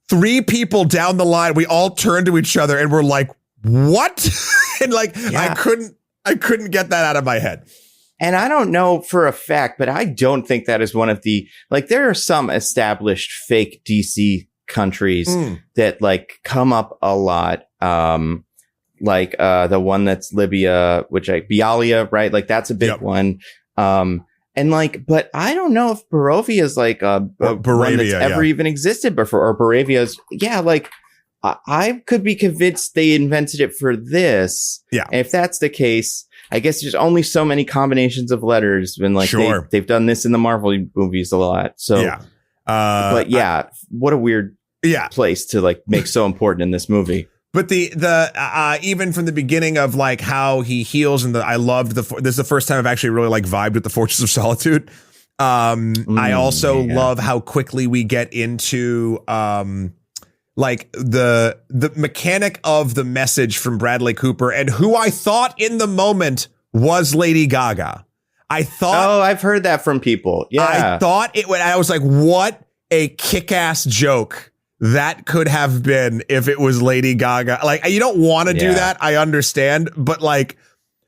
3 people down the line, we all turned to each other and were like, what? And like, I couldn't get that out of my head. And I don't know for a fact, but I don't think that is one of the, like, there are some established fake DC countries that like come up a lot. Like the one that's Libya, which Bialya, right? Like that's a big one. And like, but I don't know if Barovia is like one that's ever even existed before, or Baravia's. Yeah. Like I could be convinced they invented it for this. Yeah. And if that's the case, I guess there's only so many combinations of letters when like they've done this in the Marvel movies a lot. So, but yeah, what a weird place to like make so important in this movie. But the even from the beginning of like how he heals, and I loved this is the first time I've actually really like vibed with the Fortress of Solitude. I also love how quickly we get into like the mechanic of the message from Bradley Cooper, and who I thought in the moment was Lady Gaga. I've heard that from people. Yeah, I thought it would. I was like, what a kick-ass joke that could have been if it was Lady Gaga. Like, you don't want to do that. I understand. But like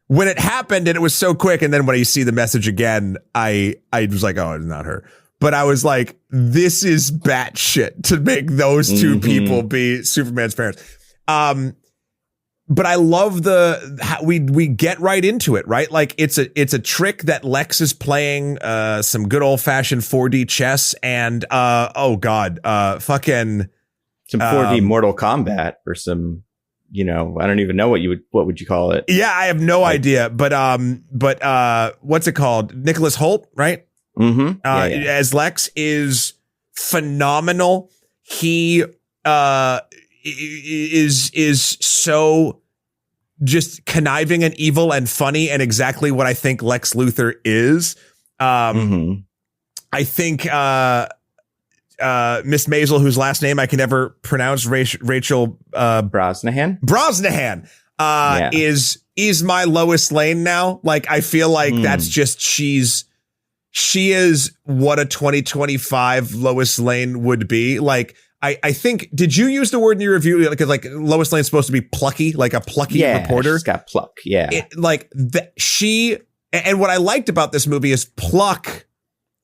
when it happened and it was so quick, and then when you see the message again, I was like, oh, it's not her. But I was like, this is batshit to make those two people be Superman's parents. But I love how we get right into it, right? Like it's a trick that Lex is playing some good old fashioned 4D chess, and fucking some 4D Mortal Kombat, or some, I don't even know what would you call it? Yeah, I have no idea. But what's it called? Nicholas Hoult, right? As Lex is phenomenal. He is so just conniving and evil and funny, and exactly what I think Lex Luthor is. I think Miss Maisel, whose last name I can never pronounce, Rachel Brosnahan. is my Lois Lane now. Like, I feel like that's just, she is what a 2025 Lois Lane would be. Like, I think, did you use the word in your review? Like Lois Lane's supposed to be plucky, like a plucky reporter. She's got pluck. Yeah. And what I liked about this movie is pluck,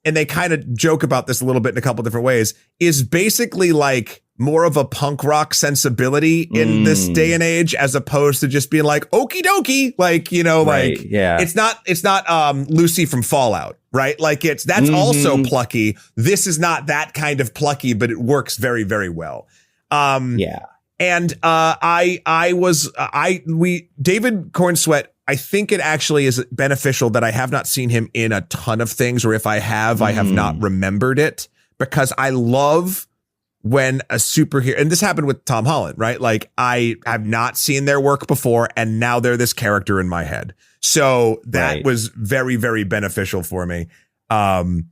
and they kind of joke about this a little bit in a couple different ways, is basically like more of a punk rock sensibility in this day and age, as opposed to just being like, okie dokie. Like, right, it's not Lucy from Fallout, right? Like that's also plucky. This is not that kind of plucky, but it works very, very well. And David Cornsweet, I think it actually is beneficial that I have not seen him in a ton of things, or if I have, I have not remembered it, because I love when a superhero, and this happened with Tom Holland, right? Like, I have not seen their work before, and now they're this character in my head. So that was very, very beneficial for me. You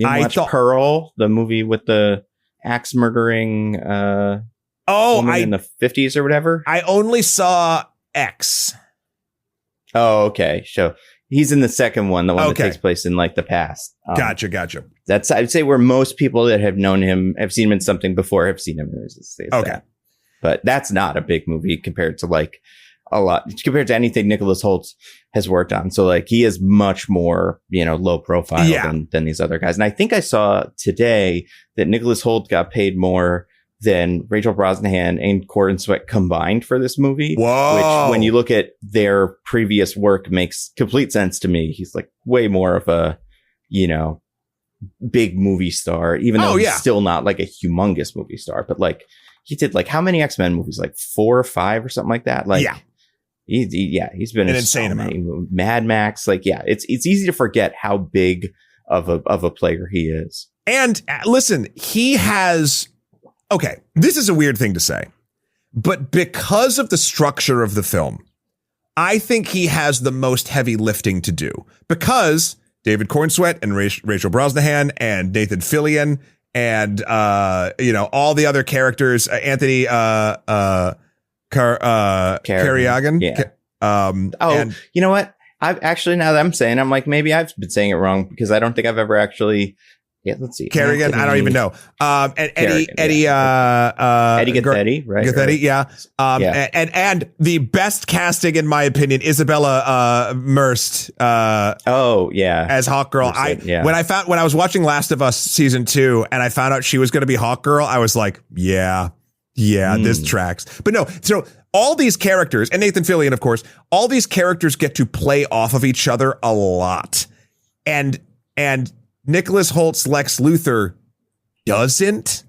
watched Pearl, the movie with the axe murdering woman in the 50s or whatever? I only saw X. Oh, okay. So he's in the second one, the one that takes place in like the past. Gotcha. That's, I'd say, where most people that have known him, have seen him in something before, have seen him. That. But that's not a big movie compared to like compared to anything Nicholas Hoult has worked on. So like, he is much more, low profile than these other guys. And I think I saw today that Nicholas Hoult got paid more than Rachel Brosnahan and Cornsweet combined for this movie. Whoa. Which, when you look at their previous work, makes complete sense to me. He's like way more of a, big movie star, even though he's still not like a humongous movie star. But like, he did like how many X-Men movies? Like 4 or 5 or something like that. Like, he's been an insane amount. Mad Max. Like, it's easy to forget how big of a player he is. And listen, he has. Okay, this is a weird thing to say, but because of the structure of the film, I think he has the most heavy lifting to do, because David Cornsweet and Rachel Brosnahan and Nathan Fillion and all the other characters, Anthony Carriagan. And you know what? I've actually, now that I'm saying, I'm like, maybe I've been saying it wrong, because I don't think I've ever actually. Yeah, let's see. Kerrigan, I don't even know. And Eddie Gaethetti, right? Gaethetti, yeah. And the best casting, in my opinion, Isabella Merced. As Hawkgirl. When I was watching Last of Us season 2, and I found out she was going to be Hawkgirl, I was like, this tracks. But no, so all these characters, and Nathan Fillion, of course, all these characters get to play off of each other a lot, and Nicholas Holt's Lex Luthor doesn't.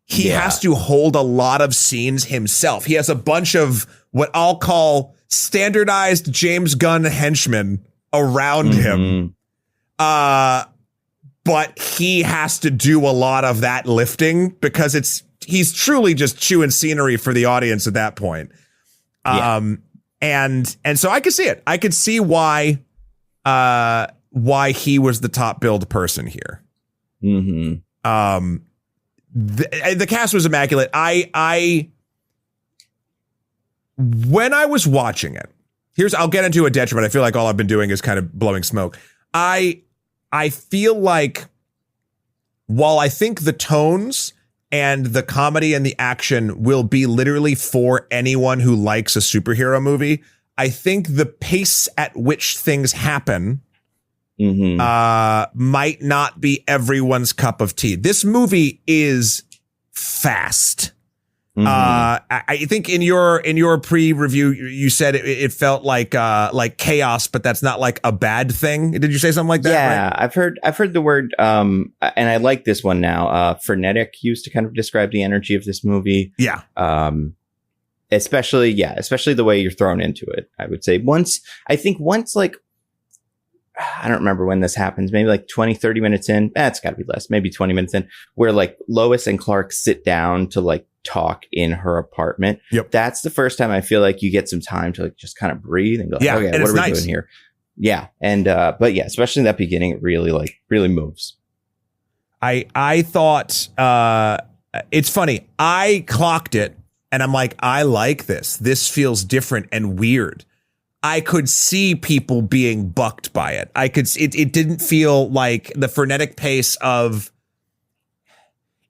He has to hold a lot of scenes himself. He has a bunch of what I'll call standardized James Gunn henchmen around him. But he has to do a lot of that lifting, because he's truly just chewing scenery for the audience at that point. And so I could see it. I could see why he was the top billed person here. The cast was immaculate. When I was watching it, I'll get into a detriment. I feel like all I've been doing is kind of blowing smoke. I feel like, while I think the tones and the comedy and the action will be literally for anyone who likes a superhero movie, I think the pace at which things happen might not be everyone's cup of tea. This movie is fast. I think in your pre-review, you said it felt like chaos, but that's not like a bad thing. Did you say something like that? Yeah, right? I've heard the word, and I like this one now. Frenetic used to kind of describe the energy of this movie. Yeah. Especially the way you're thrown into it. I would say once like, I don't remember when this happens, maybe like 20, 30 minutes in. It's got to be less, maybe 20 minutes in, where like Lois and Clark sit down to like talk in her apartment. Yep. That's the first time I feel like you get some time to like just kind of breathe and go, okay, what are we doing here? Yeah. And, but yeah, especially in that beginning, it really moves. I thought, it's funny. I clocked it And I'm like, I like this. This feels different and weird. I could see people being bucked by it. It didn't feel like the frenetic pace of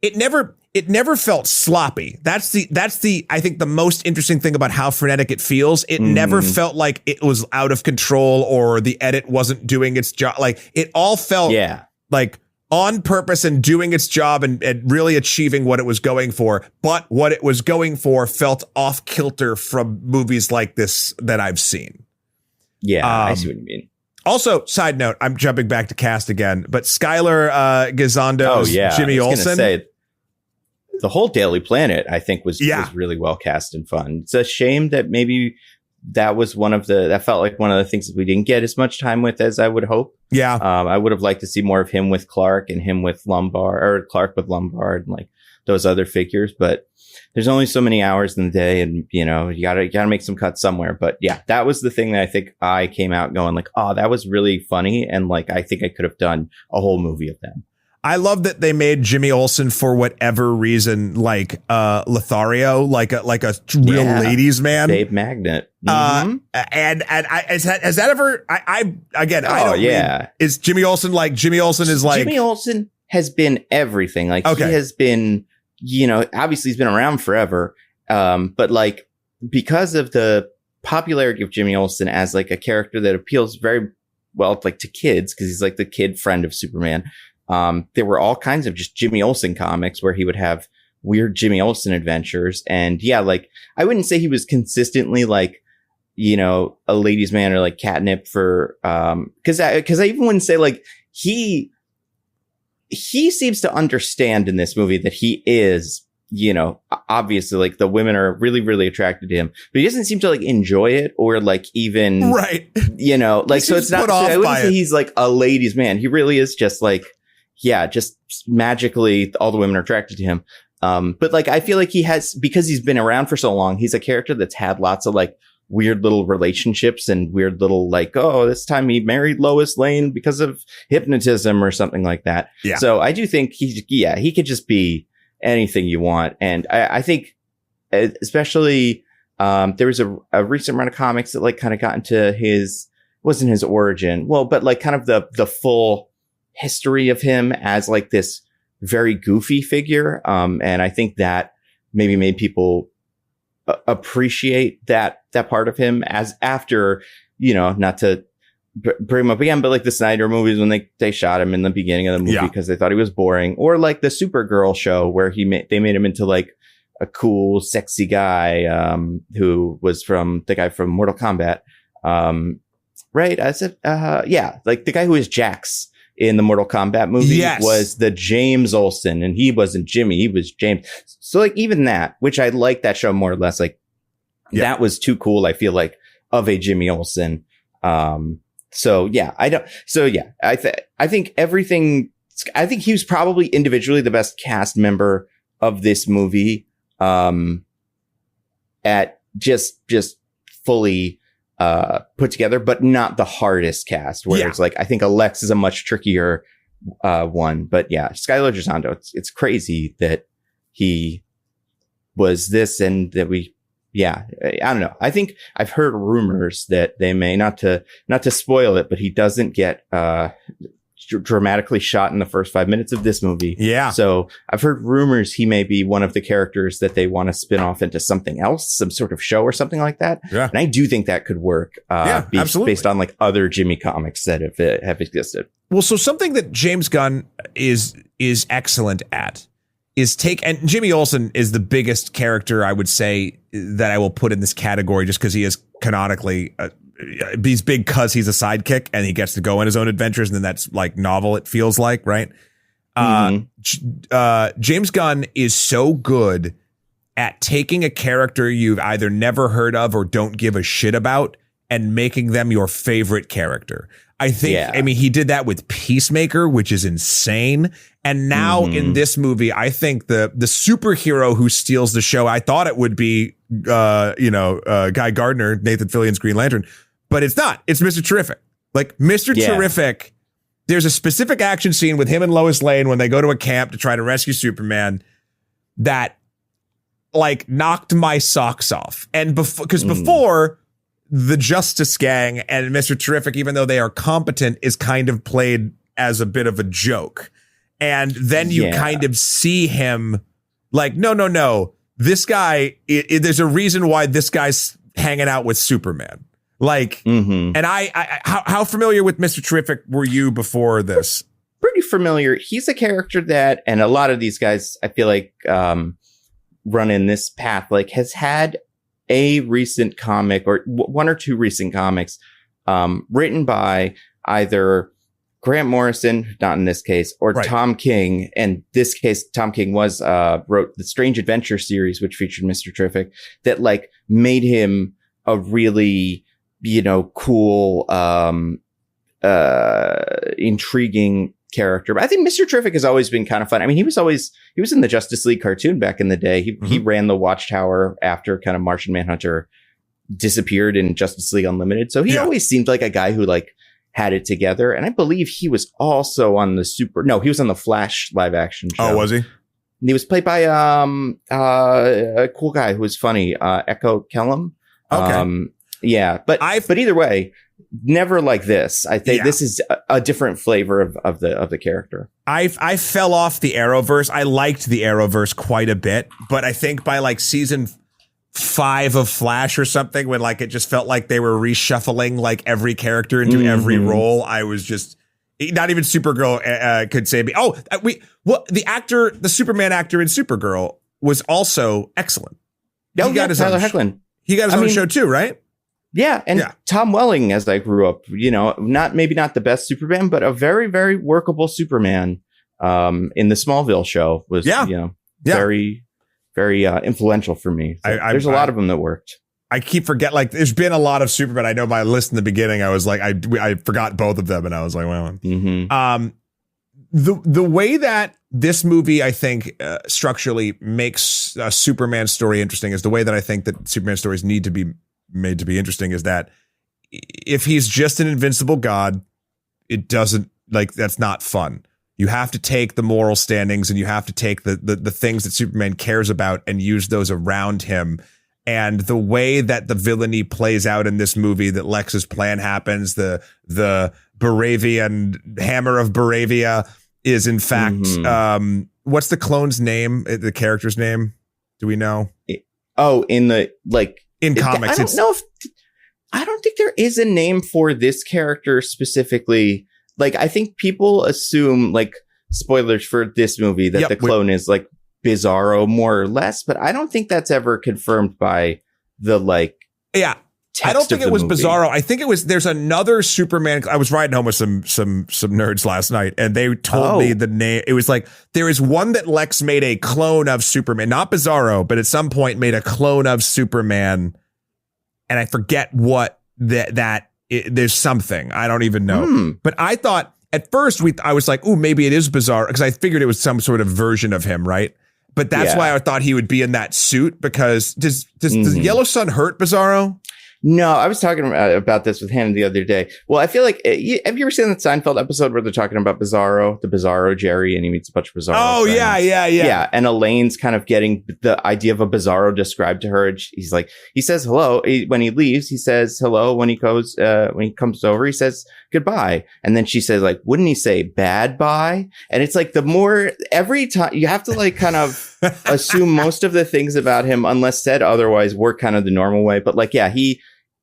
it never felt sloppy. That's the I think the most interesting thing about how frenetic it feels. It never felt like it was out of control or the edit wasn't doing its job. Like it all felt like on purpose and doing its job and really achieving what it was going for. But what it was going for felt off kilter from movies like this that I've seen. Yeah, I see what you mean. Also, side note, I'm jumping back to cast again, but Skylar Gisondo, Jimmy Olsen. Say, the whole Daily Planet, I think, was really well cast and fun. It's a shame that maybe that was that felt like one of the things that we didn't get as much time with as I would hope. Yeah. I would have liked to see more of him with Clark and him with Lombard, or Clark with Lombard and like those other figures. But there's only so many hours in the day and, you gotta make some cuts somewhere. But yeah, that was the thing that I think I came out going like, oh, that was really funny. And like, I think I could have done a whole movie of them. I love that they made Jimmy Olsen for whatever reason, like Lothario, like a real ladies man, Dave Magnet. And has that ever? I don't. Is Jimmy Olsen like Jimmy Olsen is like Jimmy Olsen has been everything. Like he has been, obviously he's been around forever. But like because of the popularity of Jimmy Olsen as like a character that appeals very well like to kids because he's like the kid friend of Superman. There were all kinds of just Jimmy Olsen comics where he would have weird Jimmy Olsen adventures. And yeah, like I wouldn't say he was consistently like, a ladies man or like catnip for, cause I even wouldn't say like he seems to understand in this movie that he is, obviously like the women are really, really attracted to him, but he doesn't seem to like enjoy it or like even, right. Like, so it's not, I wouldn't say he's like a ladies man. He really is just like, just magically all the women are attracted to him. But like, I feel like because he's been around for so long, he's a character that's had lots of like weird little relationships and weird little like, oh, this time he married Lois Lane because of hypnotism or something like that. Yeah. So I do think he could just be anything you want. And I think especially, there was a recent run of comics that like kind of got into wasn't his origin. Well, but like kind of the full history of him as like this very goofy figure. And I think that maybe made people appreciate that part of him as after, not to bring him up again, but like the Snyder movies when they shot him in the beginning of the movie because they thought he was boring, or like the Supergirl show where they made him into like a cool, sexy guy, who was the guy from Mortal Kombat. Right. I said, like the guy who is Jax in the Mortal Kombat movie was the James Olsen, and he wasn't Jimmy, he was James. So like even that, which I like that show more or less, like that was too cool, I feel like, of a Jimmy Olsen. I think everything, I think he was probably individually the best cast member of this movie, at just fully put together, but not the hardest cast. Where it's like, I think Alex is a much trickier one. But yeah, Skylar Gisondo, it's crazy that he was this and that I don't know. I think I've heard rumors that they may, not to spoil it, but he doesn't get dramatically shot in the first 5 minutes of this movie. Yeah. So I've heard rumors he may be one of the characters that they want to spin off into something else, some sort of show or something like that. Yeah. And I do think that could work. Absolutely. Based on like other Jimmy comics that have existed. Well, so something that James Gunn is excellent at is and Jimmy Olsen is the biggest character I would say that I will put in this category just because he is canonically he's big because he's a sidekick and he gets to go on his own adventures, and then that's like novel, it feels like, right? James Gunn is so good at taking a character you've either never heard of or don't give a shit about and making them your favorite character. I think, I mean, he did that with Peacemaker, which is insane. And now in this movie, I think the superhero who steals the show, I thought it would be, Guy Gardner, Nathan Fillion's Green Lantern, but it's not. It's Mr. Terrific. Like Mr. Terrific. There's a specific action scene with him and Lois Lane when they go to a camp to try to rescue Superman that like knocked my socks off. And before the Justice Gang and Mr. Terrific, even though they are competent, is kind of played as a bit of a joke. And then you kind of see him like, no, this guy, there's a reason why this guy's hanging out with Superman. Like, and how familiar with Mr. Terrific were you before this? Pretty familiar. He's a character that, and a lot of these guys, I feel like, run in this path, like has had a recent comic or one or two recent comics written by either Grant Morrison, not in this case, or Tom King. And this case, Tom King wrote the Strange Adventure series, which featured Mr. Terrific, that like made him a really, cool, intriguing character. But I think Mr. Terrific has always been kind of fun. I mean, he was in the Justice League cartoon back in the day. He ran the Watchtower after kind of Martian Manhunter disappeared in Justice League Unlimited. So he always seemed like a guy who like had it together. And I believe he was also on he was on the Flash live action show. Oh, was he? And he was played by a cool guy who was funny, Echo Kellum. Okay. But either way, never like this. I think this is a different flavor of the character. I fell off the Arrowverse. I liked the Arrowverse quite a bit, but I think by like season 5 of Flash or something, when like it just felt like they were reshuffling like every character into every role, I was just not even Supergirl could say me. The Superman actor in Supergirl was also excellent. He got his Tyler own Hoechlin. He got his own show too, right? Yeah, and Tom Welling, as I grew up, maybe not the best Superman, but a very, very workable Superman in the Smallville show was, very, very influential for me. So there's a lot of them that worked. I keep forgetting, like, there's been a lot of Superman. I know my list in the beginning, I was like, I forgot both of them, and I was like, well, the way that this movie, I think, structurally makes a Superman story interesting is the way that I think that Superman stories need to be made to be interesting is that if he's just an invincible god, it doesn't, like, that's not fun. You have to take the moral standings and you have to take the things that Superman cares about and use those around him. And the way that the villainy plays out in this movie, that Lex's plan happens, the Baravian hammer of Baravia is in fact, what's the clone's name? The character's name? Do we know? In comics, I don't think there is a name for this character specifically. Like, I think people assume, like, spoilers for this movie, that the clone is like Bizarro more or less, but I don't think that's ever confirmed by the I don't think it was Bizarro. I think it was, there's another Superman. I was riding home with some nerds last night and they told me the name. It was like, there is one that Lex made a clone of Superman, not Bizarro, but at some point made a clone of Superman. And I forget what there's something, I don't even know. But I thought at first I was like, ooh, maybe it is Bizarro, because I figured it was some sort of version of him. Right. But that's why I thought he would be in that suit, because does Yellow Sun hurt Bizarro? No, I was talking about this with Hannah the other day. Well, I feel like, have you ever seen that Seinfeld episode where they're talking about Bizarro, the Bizarro Jerry, and he meets a bunch of Bizarro friends? Yeah. And Elaine's kind of getting the idea of a Bizarro described to her. And he says hello. When he leaves, he says hello. When he comes over, he says goodbye. And then she says, like, wouldn't he say bad bye? And it's like, every time you have to like kind of assume most of the things about him, unless said otherwise, work kind of the normal way. But like,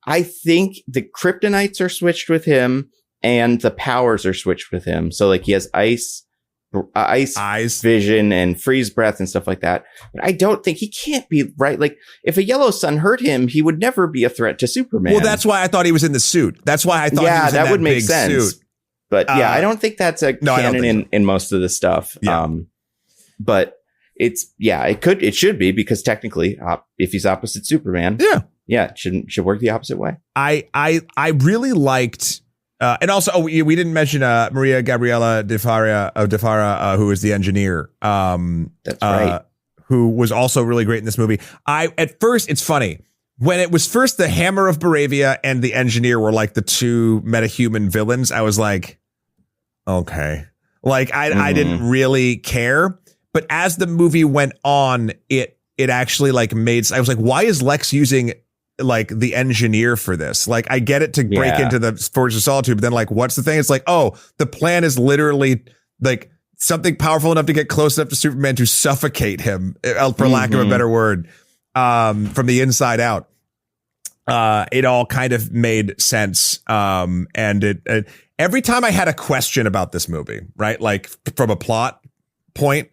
I think the kryptonites are switched with him and the powers are switched with him. So like he has ice vision and freeze breath and stuff like that. But I don't think he can't be right. Like if a Yellow Sun hurt him, he would never be a threat to Superman. Well, that's why I thought he was in the suit. That's why I thought he was in that would make sense. Suit. But I don't think that's a canon in most of the stuff. Yeah. But it should be, because technically if he's opposite Superman. Yeah, it should work the opposite way. I really liked, and also we didn't mention Maria Gabriela de Fara, who is the engineer. That's right. Who was also really great in this movie. At first, it's funny when it was first the Hammer of Baravia and the engineer were like the two metahuman villains. I was like, okay, like I didn't really care. But as the movie went on, it it actually like I was like, why is Lex using like the engineer for this? Like, I get it to break into the Forge of Solitude, but then like, what's the thing? It's like, oh, the plan is literally like something powerful enough to get close enough to Superman to suffocate him, for lack of a better word, from the inside out. It all kind of made sense. And it every time I had a question about this movie, right? Like from a plot point,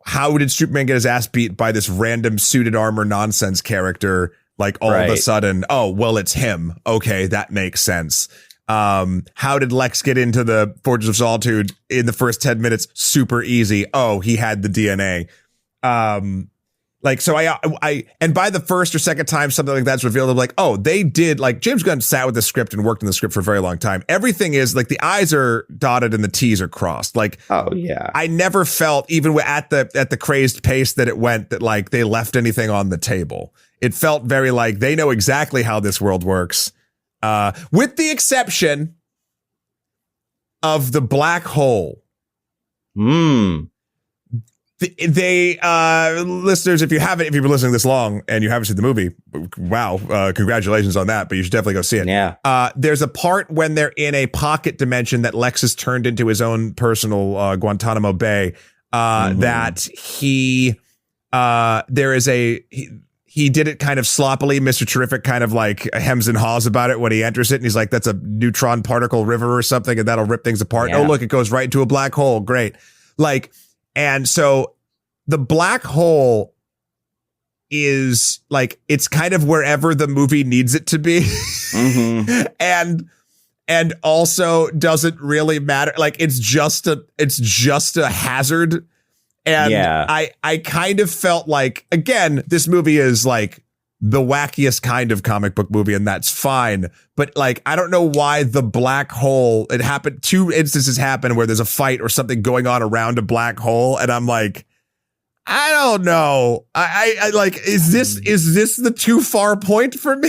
how did Superman get his ass beat by this random suited armor nonsense character? Like all of a sudden, oh, well, it's him. Okay, that makes sense. How did Lex get into the Forges of Solitude in the first 10 minutes? Super easy. Oh, he had the DNA. Like, so I, and by the first or second time something like that's revealed, I'm like, oh, they did, like, James Gunn sat with the script and worked on the script for a very long time. Everything is like the I's are dotted and the T's are crossed. Like, oh yeah, I never felt, even at the crazed pace that it went, that like they left anything on the table. It felt very like they know exactly how this world works, with the exception of the black hole. They listeners, if you've been listening this long and you haven't seen the movie, wow, congratulations on that, but you should definitely go see it. Yeah. There's a part when they're in a pocket dimension that Lex has turned into his own personal Guantanamo Bay, that he did it kind of sloppily. Mr. Terrific kind of like hems and haws about it when he enters it, and he's like, that's a neutron particle river or something, and that'll rip things apart. Oh, look, it goes right into a black hole. Great. Like, and so the black hole is like, it's kind of wherever the movie needs it to be. And also doesn't really matter. Like, it's just a hazard. And I kind of felt like, again, this movie is like the wackiest kind of comic book movie, and that's fine. But like, I don't know why the black hole, it happened, 2 instances happen where there's a fight or something going on around a black hole. And I'm like, I don't know. I like, is this the too far point for me?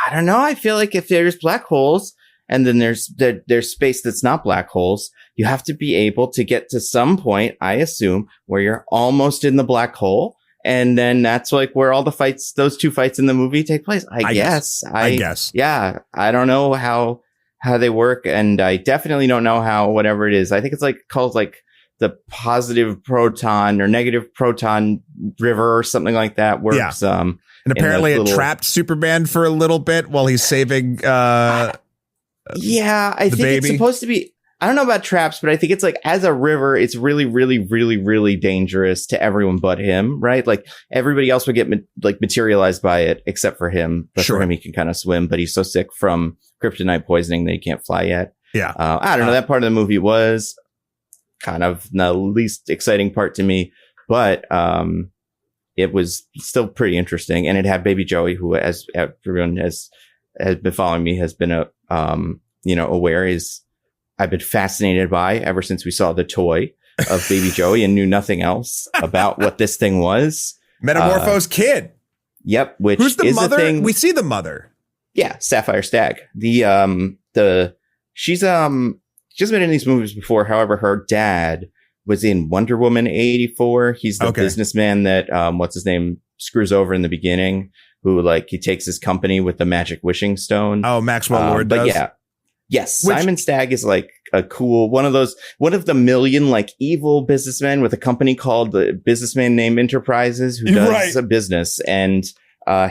I don't know. I feel like if there's black holes and then there's space that's not black holes, you have to be able to get to some point, I assume, where you're almost in the black hole. And then that's like where all the fights, those 2 fights in the movie take place. I guess. Yeah. I don't know how they work. And I definitely don't know how, whatever it is. I think it's like called like the positive proton or negative proton river or something like that works. Yeah. And apparently it trapped Superman for a little bit while he's saving, I think it's supposed to be, I don't know about traps, but I think it's like, as a river, it's really, really, really, really dangerous to everyone but him, right? Like everybody else would get materialized by it except for him. But for him, he can kind of swim, but he's so sick from kryptonite poisoning that he can't fly yet. Yeah. I don't know. That part of the movie was kind of the least exciting part to me, but it was still pretty interesting. And it had Baby Joey, who, as everyone has been following me, has been aware is, I've been fascinated by ever since we saw the toy of Baby Joey and knew nothing else about what this thing was. Metamorpho's kid. Yep. Which who's the is mother? A thing. We see the mother. Yeah, Sapphire Stagg. She's been in these movies before. However, her dad was in Wonder Woman 84. He's the businessman that what's his name screws over in the beginning, who like he takes his company with the magic wishing stone. Oh, Maxwell Lord does. But yeah. Yes, Simon Stagg is like a cool one of the million like evil businessmen with a company called the Businessman Named Enterprises who does a business, and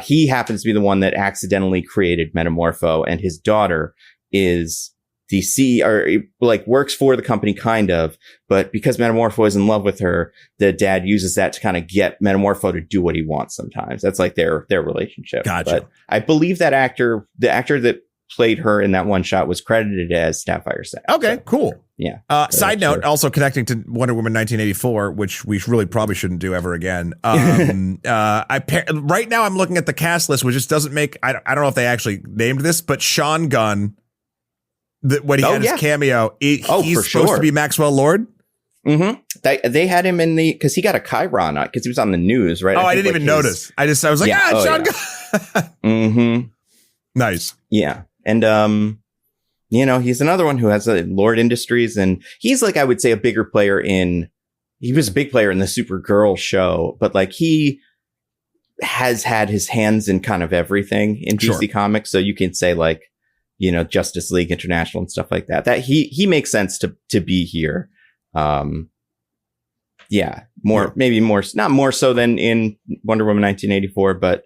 he happens to be the one that accidentally created Metamorpho, and his daughter is the works for the company kind of, but because Metamorpho is in love with her, the dad uses that to kind of get Metamorpho to do what he wants. Sometimes that's like their relationship. Gotcha. But I believe the actor that played her in that one shot was credited as Sapphire Stagg. Okay, cool. Yeah. Side note, also connecting to Wonder Woman 1984, which we really probably shouldn't do ever again. Right now I'm looking at the cast list, which just doesn't make, I don't know if they actually named this, but Sean Gunn, when he had his cameo, he's supposed to be Maxwell Lord. Mm-hmm. They had him in because he got a Chiron because he was on the news, right? Oh, I didn't even notice. I was like, Sean Gunn. Mm-hmm. Nice. Yeah. And, he's another one who has Lord Industries, and he's like, I would say, a bigger player in, he was a big player in the Supergirl show, but like he has had his hands in kind of everything in DC Comics. So you can say like, you know, Justice League International and stuff like that, that he makes sense to be here. Maybe more, not more so than in Wonder Woman 1984, but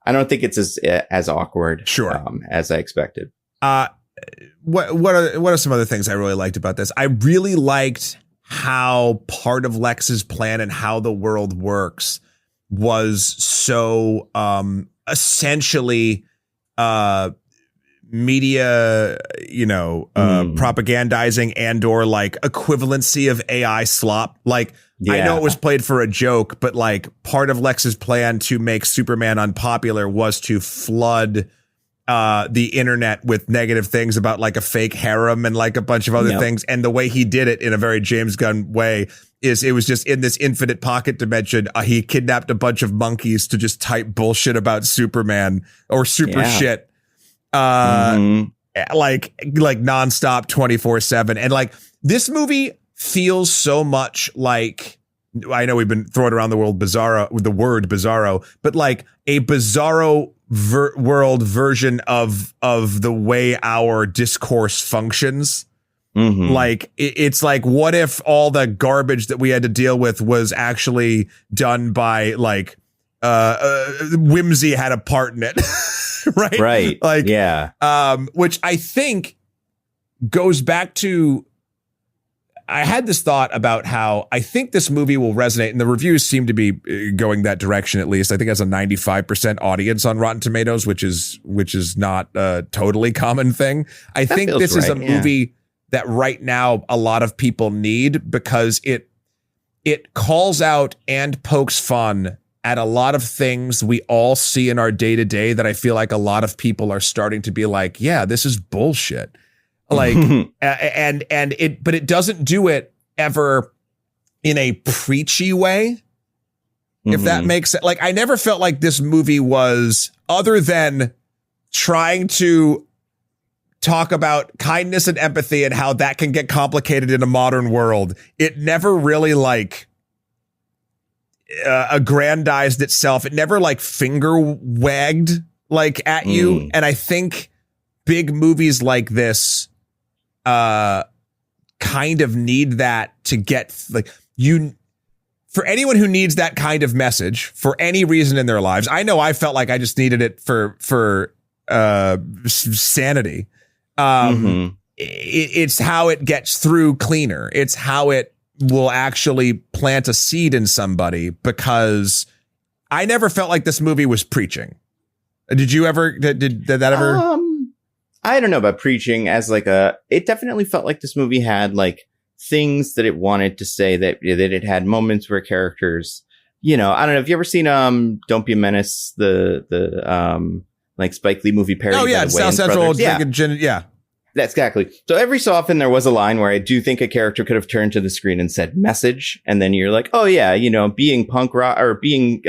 I don't think it's as awkward as I expected. What are some other things I really liked about this? I really liked how part of Lex's plan and how the world works was so essentially media, propagandizing and or like equivalency of AI slop. Like, I know it was played for a joke, but like part of Lex's plan to make Superman unpopular was to flood the internet with negative things about like a fake harem and like a bunch of other things. And the way he did it in a very James Gunn way is it was just in this infinite pocket dimension. He kidnapped a bunch of monkeys to just type bullshit about Superman or super shit. Like nonstop 24/7. And like this movie feels so much like, I know we've been throwing around the word bizarro, but like a bizarro world version of the way our discourse functions. Like it's like, what if all the garbage that we had to deal with was actually done by like whimsy had a part in it. right like which I think goes back to, I had this thought about how I think this movie will resonate, and the reviews seem to be going that direction. At least I think it has a 95% audience on Rotten Tomatoes, which is not a totally common thing. I think this is a movie that right now a lot of people need, because it calls out and pokes fun at a lot of things we all see in our day to day that I feel like a lot of people are starting to be like, yeah, this is bullshit. Like, but it doesn't do it ever in a preachy way. If that makes sense. Like, I never felt like this movie was, other than trying to talk about kindness and empathy and how that can get complicated in a modern world. It never really like aggrandized itself. It never like finger wagged like at you. And I think big movies like this kind of need that to get like for anyone who needs that kind of message for any reason in their lives. I know I felt like I just needed it for sanity. It's how it gets through cleaner. It's how it will actually plant a seed in somebody, because I never felt like this movie was preaching. Did you ever, did that ever? I don't know about preaching as like it definitely felt like this movie had like things that it wanted to say, that it had moments where characters, I don't know. Have you ever seen, Don't Be a Menace, the like Spike Lee movie parody? Oh yeah. South Central. Yeah. That's exactly. So every so often there was a line where I do think a character could have turned to the screen and said message. And then you're like, oh yeah, being punk rock or being,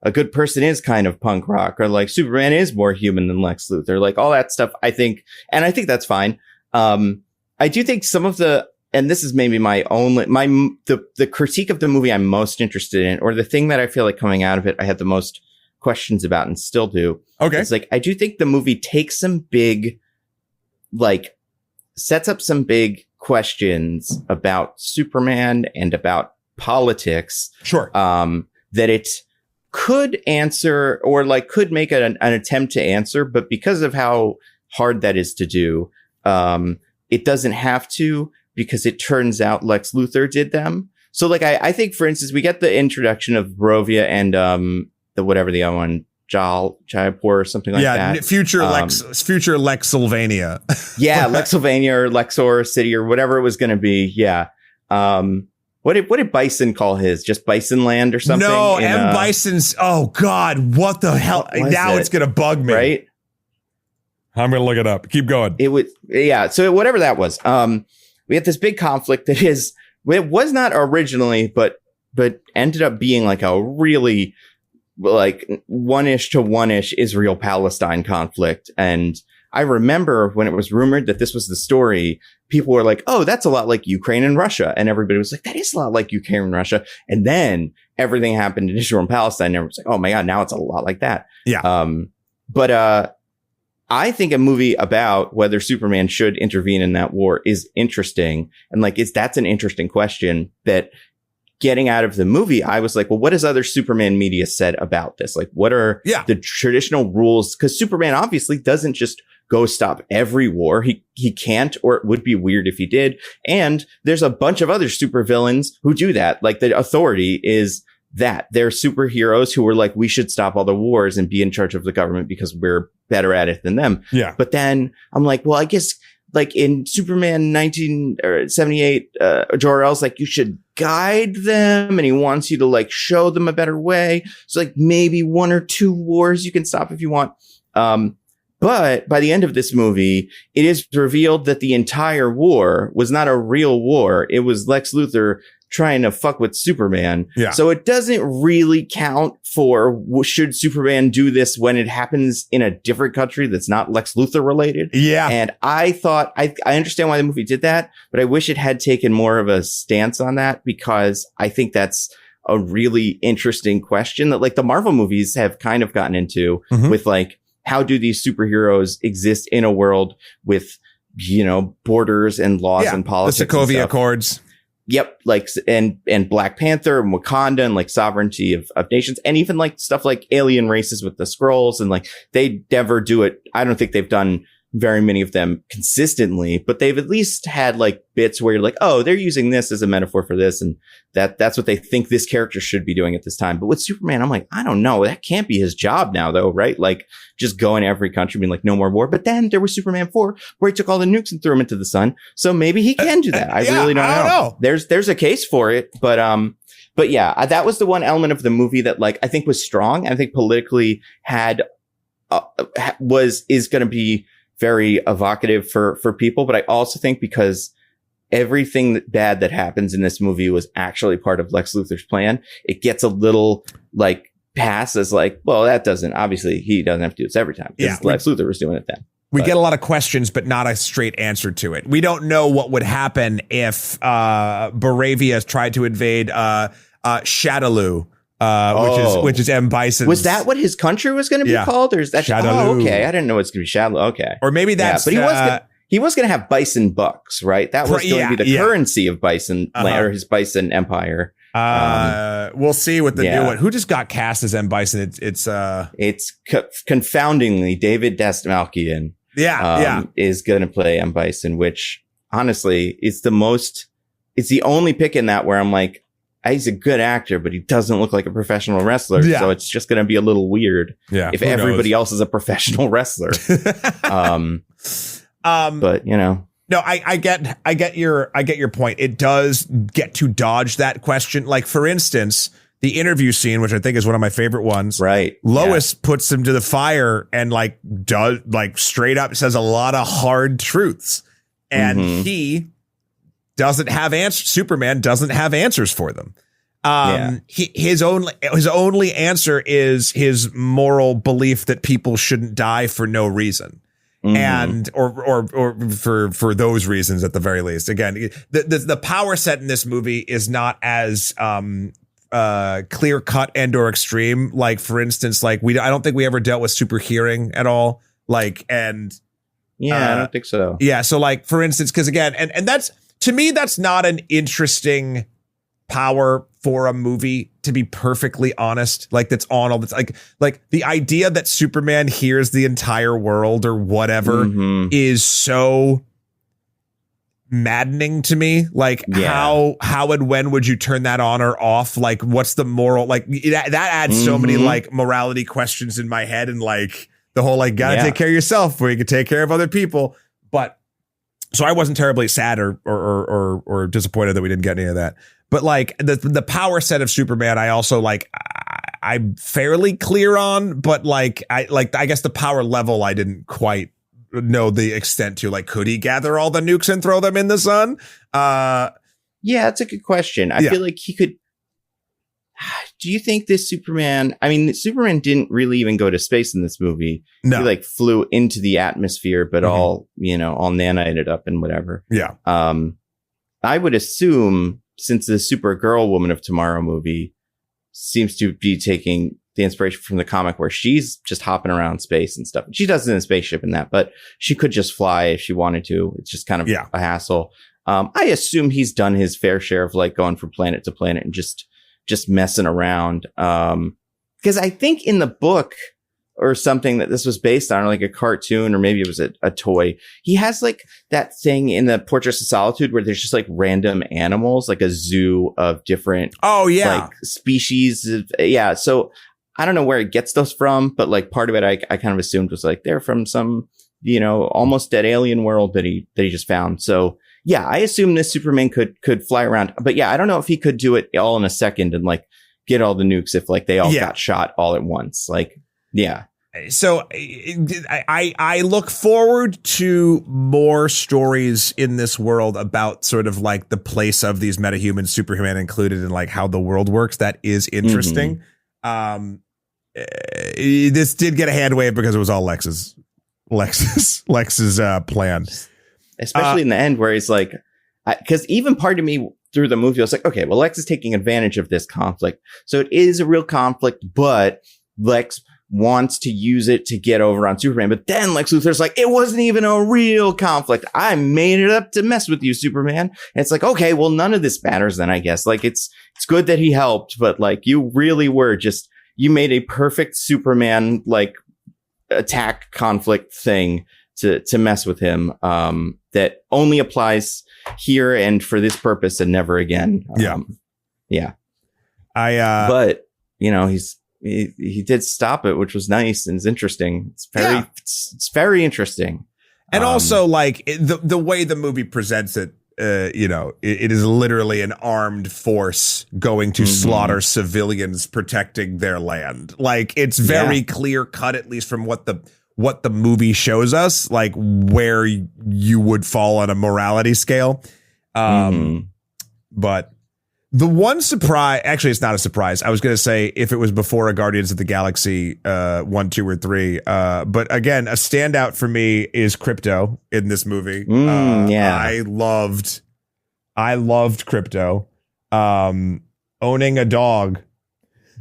a good person is kind of punk rock, or like Superman is more human than Lex Luthor, like all that stuff. I think that's fine. I do think some of and this is maybe the critique of the movie I'm most interested in, or the thing that I feel like coming out of it, I had the most questions about and still do. Okay. It's like, I do think the movie takes some big, like sets up some big questions about Superman and about politics. Sure. That it could answer, or like could make an attempt to answer, but because of how hard that is to do, it doesn't have to, because it turns out Lex Luthor did them. So like, I think, for instance, we get the introduction of Barovia and the other one, Jaipur or something like that. Yeah, future Lex Sylvania. Yeah, Lex Sylvania or Lexor City or whatever it was going to be. Yeah. What did Bison call his? Just Bison Land or something? No, M. Bison's. Oh God, what the hell? Now it's going to bug me. Right? I'm going to look it up. Keep going. It would. Yeah. So whatever that was, we had this big conflict that it was not originally, but ended up being like a really like one-ish to one-ish Israel-Palestine conflict. And I remember when it was rumored that this was the story, people were like, oh, that's a lot like Ukraine and Russia. And everybody was like, that is a lot like Ukraine and Russia. And then everything happened in Israel and Palestine. And everyone's like, oh my God, now it's a lot like that. Yeah. But I think a movie about whether Superman should intervene in that war is interesting. And like, that's an interesting question that getting out of the movie, I was like, well, what has other Superman media said about this? Like, what are the traditional rules? Because Superman obviously doesn't just go stop every war. He can't, or it would be weird if he did. And there's a bunch of other supervillains who do that. Like the Authority is that. They're superheroes who are like, we should stop all the wars and be in charge of the government because we're better at it than them. Yeah. But then I'm like, well, I guess like in Superman 1978, Jor-El's like, you should guide them, and he wants you to like show them a better way. So like maybe 1 or 2 wars you can stop if you want. But by the end of this movie, it is revealed that the entire war was not a real war. It was Lex Luthor trying to fuck with Superman. Yeah. So it doesn't really count for should Superman do this when it happens in a different country that's not Lex Luthor related. Yeah. And I thought, I understand why the movie did that, but I wish it had taken more of a stance on that, because I think that's a really interesting question that like the Marvel movies have kind of gotten into with like, how do these superheroes exist in a world with, you know, borders and laws and politics? The Sokovia Accords. Yep. Like, and Black Panther and Wakanda and like sovereignty of nations, and even like stuff like alien races with the Skrulls, and like they never do it. I don't think they've done very many of them consistently, but they've at least had like bits where you're like, oh, they're using this as a metaphor for this. And that's what they think this character should be doing at this time. But with Superman, I'm like, I don't know. That can't be his job now though, right? Like just go in every country being like, no more war. But then there was Superman 4 where he took all the nukes and threw them into the sun. So maybe he can do that. I really don't know. There's a case for it, but yeah, that was the one element of the movie that like, I think was strong. I think politically is going to be very evocative for people. But I also think because everything bad that happens in this movie was actually part of Lex Luthor's plan, it gets a little like pass as like, well, obviously he doesn't have to do this every time. Yeah. Lex Luthor was doing it then. We get a lot of questions, but not a straight answer to it. We don't know what would happen if Baravia tried to invade Shadaloo. Which is M. Bison. Was that what his country was going to be called? Or is that Shadaloo? Oh, okay. I didn't know it's going to be Shadaloo. Okay. Or maybe that's but he was going to have bison bucks, right? That was going to be the currency of Bison land, or his Bison empire. We'll see what the new one. Who just got cast as M. Bison? It's confoundingly David Dastmalchian. Is going to play M. Bison, which honestly is it's the only pick in that where I'm like, he's a good actor, but he doesn't look like a professional wrestler. Yeah. So it's just going to be a little weird if everybody else is a professional wrestler. But you know, no, I get your point. It does get to dodge that question. Like for instance, the interview scene, which I think is one of my favorite ones. Right. Lois puts him to the fire and like does like straight up says a lot of hard truths, and he doesn't have answers. Superman doesn't have answers for them. His only answer is his moral belief that people shouldn't die for no reason. And or for those reasons at the very least. Again, the power set in this movie is not as clear cut and or extreme. Like for instance, like I don't think we ever dealt with super hearing at all. Like and I don't think so. Yeah, so like for instance, because again, and that's. To me, that's not an interesting power for a movie, to be perfectly honest. Like that's on all the like the idea that Superman hears the entire world or whatever is so maddening to me. Like how and when would you turn that on or off? Like what's the moral? Like that adds so many like morality questions in my head, and like the whole like gotta take care of yourself before you can take care of other people. But so I wasn't terribly sad or disappointed that we didn't get any of that. But like the power set of Superman, I also like I'm fairly clear on, but like I guess the power level I didn't quite know the extent to. Like, could he gather all the nukes and throw them in the sun? Yeah, that's a good question. I feel like he could. do you think this Superman, I mean, Superman didn't really even go to space in this movie. No. He like flew into the atmosphere, but all nanited up and whatever. Yeah. I would assume, since the Supergirl Woman of Tomorrow movie seems to be taking the inspiration from the comic where she's just hopping around space and stuff. She does it in a spaceship and that, but she could just fly if she wanted to. It's just kind of a hassle. I assume he's done his fair share of like going from planet to planet and just messing around. Because I think in the book or something that this was based on, or like a cartoon, or maybe it was a toy, he has like that thing in the Portraits of Solitude where there's just like random animals, like a zoo of different like species. Yeah. So I don't know where it gets those from, but like part of it I kind of assumed was like they're from some, almost dead alien world that he just found. So yeah, I assume this Superman could fly around, but yeah, I don't know if he could do it all in a second and like get all the nukes if like they all got shot all at once. Like, yeah. So I look forward to more stories in this world about sort of like the place of these metahumans, Superman included, and like how the world works. That is interesting. This did get a hand wave because it was all Lex's plan. Especially in the end where he's like, because even part of me through the movie, I was like, okay, well, Lex is taking advantage of this conflict. So it is a real conflict, but Lex wants to use it to get over on Superman. But then Lex Luthor's like, it wasn't even a real conflict. I made it up to mess with you, Superman. And it's like, okay, well, none of this matters then, I guess. Like, it's good that he helped, but like, you really were you made a perfect Superman, like, attack conflict thing to mess with him, that only applies here and for this purpose and never again. Yeah. But he did stop it, which was nice and it's interesting. It's very interesting. And also like the way the movie presents it, it is literally an armed force going to slaughter civilians protecting their land. Like it's very clear cut, at least from what the movie shows us, like where you would fall on a morality scale. But the one surprise, actually, it's not a surprise. I was going to say if it was before a Guardians of the Galaxy 1, 2, or 3. But again, a standout for me is Krypto in this movie. I loved Krypto. Owning a dog.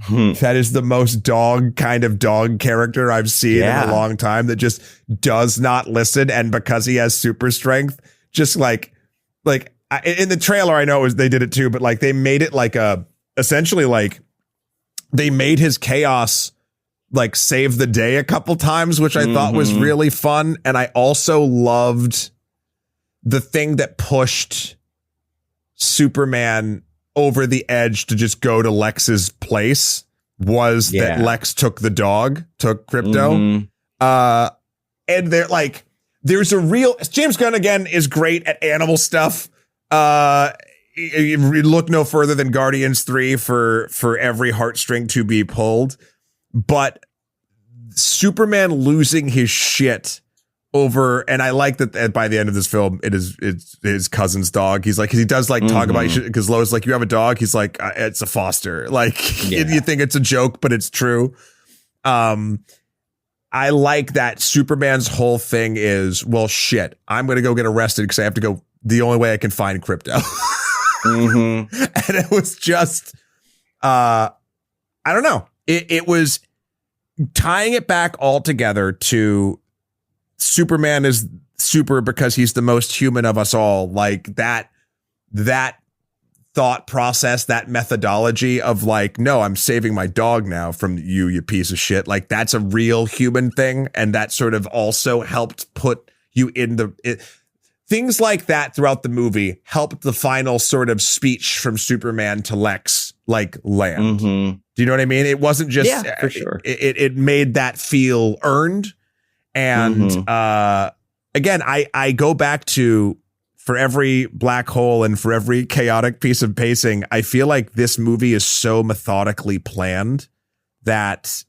That is the most dog kind of dog character I've seen in a long time, that just does not listen. And because he has super strength, just like in the trailer, I know they did it too, but like they made it like essentially like they made his chaos like save the day a couple times, which I thought was really fun. And I also loved the thing that pushed Superman over the edge to just go to Lex's place was that Lex took Krypto. And they're like, there's a real James Gunn again is great at animal stuff. You look no further than Guardians 3 for every heartstring to be pulled, but Superman losing his shit over, and I like that by the end of this film, it's his cousin's dog. He's like, cause he does like talk about, cause Lois like, you have a dog. He's like, it's a foster. Like you think it's a joke, but it's true. I like that Superman's whole thing is, well, shit, I'm going to go get arrested because I have to go. The only way I can find Krypto. And it was just, I don't know. It was tying it back all together to Superman is super because he's the most human of us all. Like that thought process, that methodology of like, no, I'm saving my dog now from you piece of shit. Like that's a real human thing. And that sort of also helped put you in things like that throughout the movie helped the final sort of speech from Superman to Lex like land. Do you know what I mean? It wasn't just, for sure. It made that feel earned. And again, I go back to, for every black hole and for every chaotic piece of pacing, I feel like this movie is so methodically planned that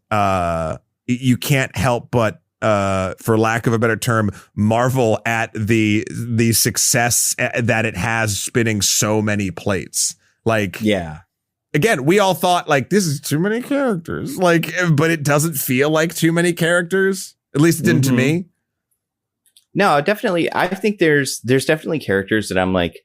you can't help but, for lack of a better term, marvel at the success that it has spinning so many plates. Like, again, we all thought like this is too many characters, like, but it doesn't feel like too many characters. At least it didn't to me. No, definitely. I think there's definitely characters that I'm like,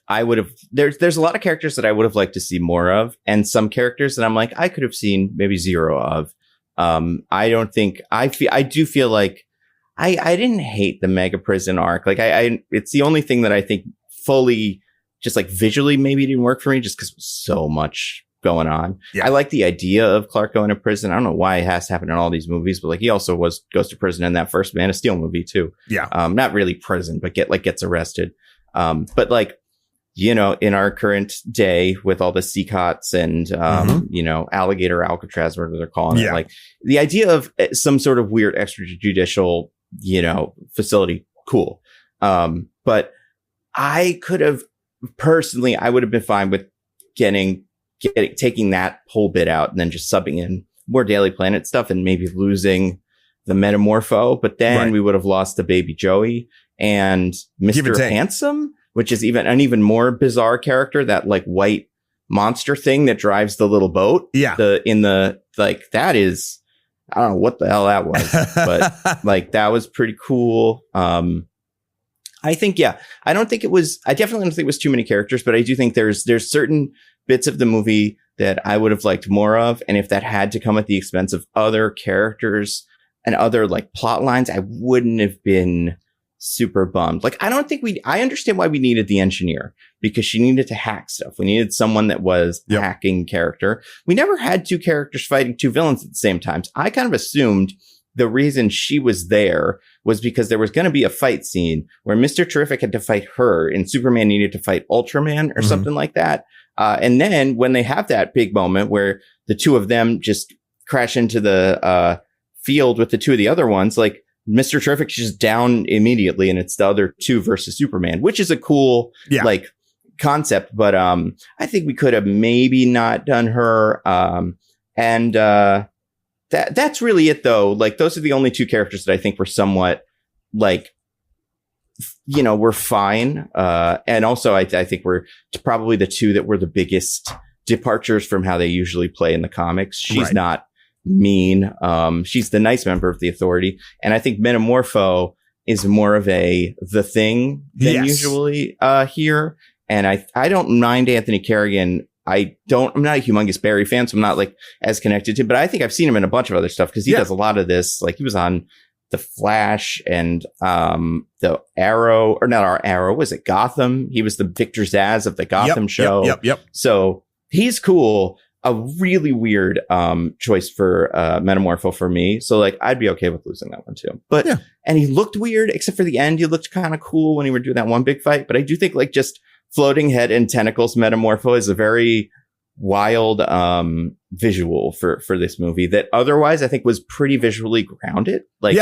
I would have. There's a lot of characters that I would have liked to see more of, and some characters that I'm like, I could have seen maybe zero of. I don't think I do feel like I didn't hate the mega prison arc. Like it's the only thing that I think fully just like visually maybe didn't work for me just because so much going on. Yeah. I like the idea of Clark going to prison. I don't know why it has to happen in all these movies, but like he also goes to prison in that first Man of Steel movie too. Yeah. Not really prison, but gets arrested. But like, you know, in our current day with all the CCOTs and, you know, alligator Alcatraz, whatever they're calling it, like the idea of some sort of weird extrajudicial, you know, facility. Cool. But I could have personally, I would have been fine with taking that whole bit out and then just subbing in more Daily Planet stuff and maybe losing the Metamorpho. But then we would have lost the baby Joey and Mr. Handsome, which is an even more bizarre character, that like white monster thing that drives the little boat. Yeah. That is, I don't know what the hell that was, but like that was pretty cool. I think, I definitely don't think it was too many characters, but I do think there's certain bits of the movie that I would have liked more of. And if that had to come at the expense of other characters and other like plot lines, I wouldn't have been super bummed. Like, I understand why we needed the engineer, because she needed to hack stuff. We needed someone that was a hacking character. We never had two characters fighting two villains at the same time. I kind of assumed the reason she was there was because there was going to be a fight scene where Mr. Terrific had to fight her and Superman needed to fight Ultraman or something like that. And then when they have that big moment where the two of them just crash into the field with the two of the other ones, like Mr. Terrific's just down immediately and it's the other two versus Superman, which is a cool like concept. But I think we could have maybe not done her. That's really it, though. Like, those are the only two characters that I think were somewhat, like, you know, were fine. And also, I think we're probably the two that were the biggest departures from how they usually play in the comics. She's not mean. She's the nice member of the Authority. And I think Metamorpho is more of the thing than usually here. And I don't mind Anthony Carrigan. I'm not a humongous Barry fan, so I'm not like as connected to him, but I think I've seen him in a bunch of other stuff because he does a lot of this. Like he was on The Flash and the Arrow, or not our Arrow, was it Gotham? He was the Victor Zsasz of the Gotham show. Yep. So he's cool. A really weird choice for Metamorpho for me. So like I'd be okay with losing that one too. But and he looked weird, except for the end. He looked kind of cool when he were doing that one big fight. But I do think like just floating head and tentacles Metamorpho is a very wild visual for this movie that otherwise I think was pretty visually grounded. Like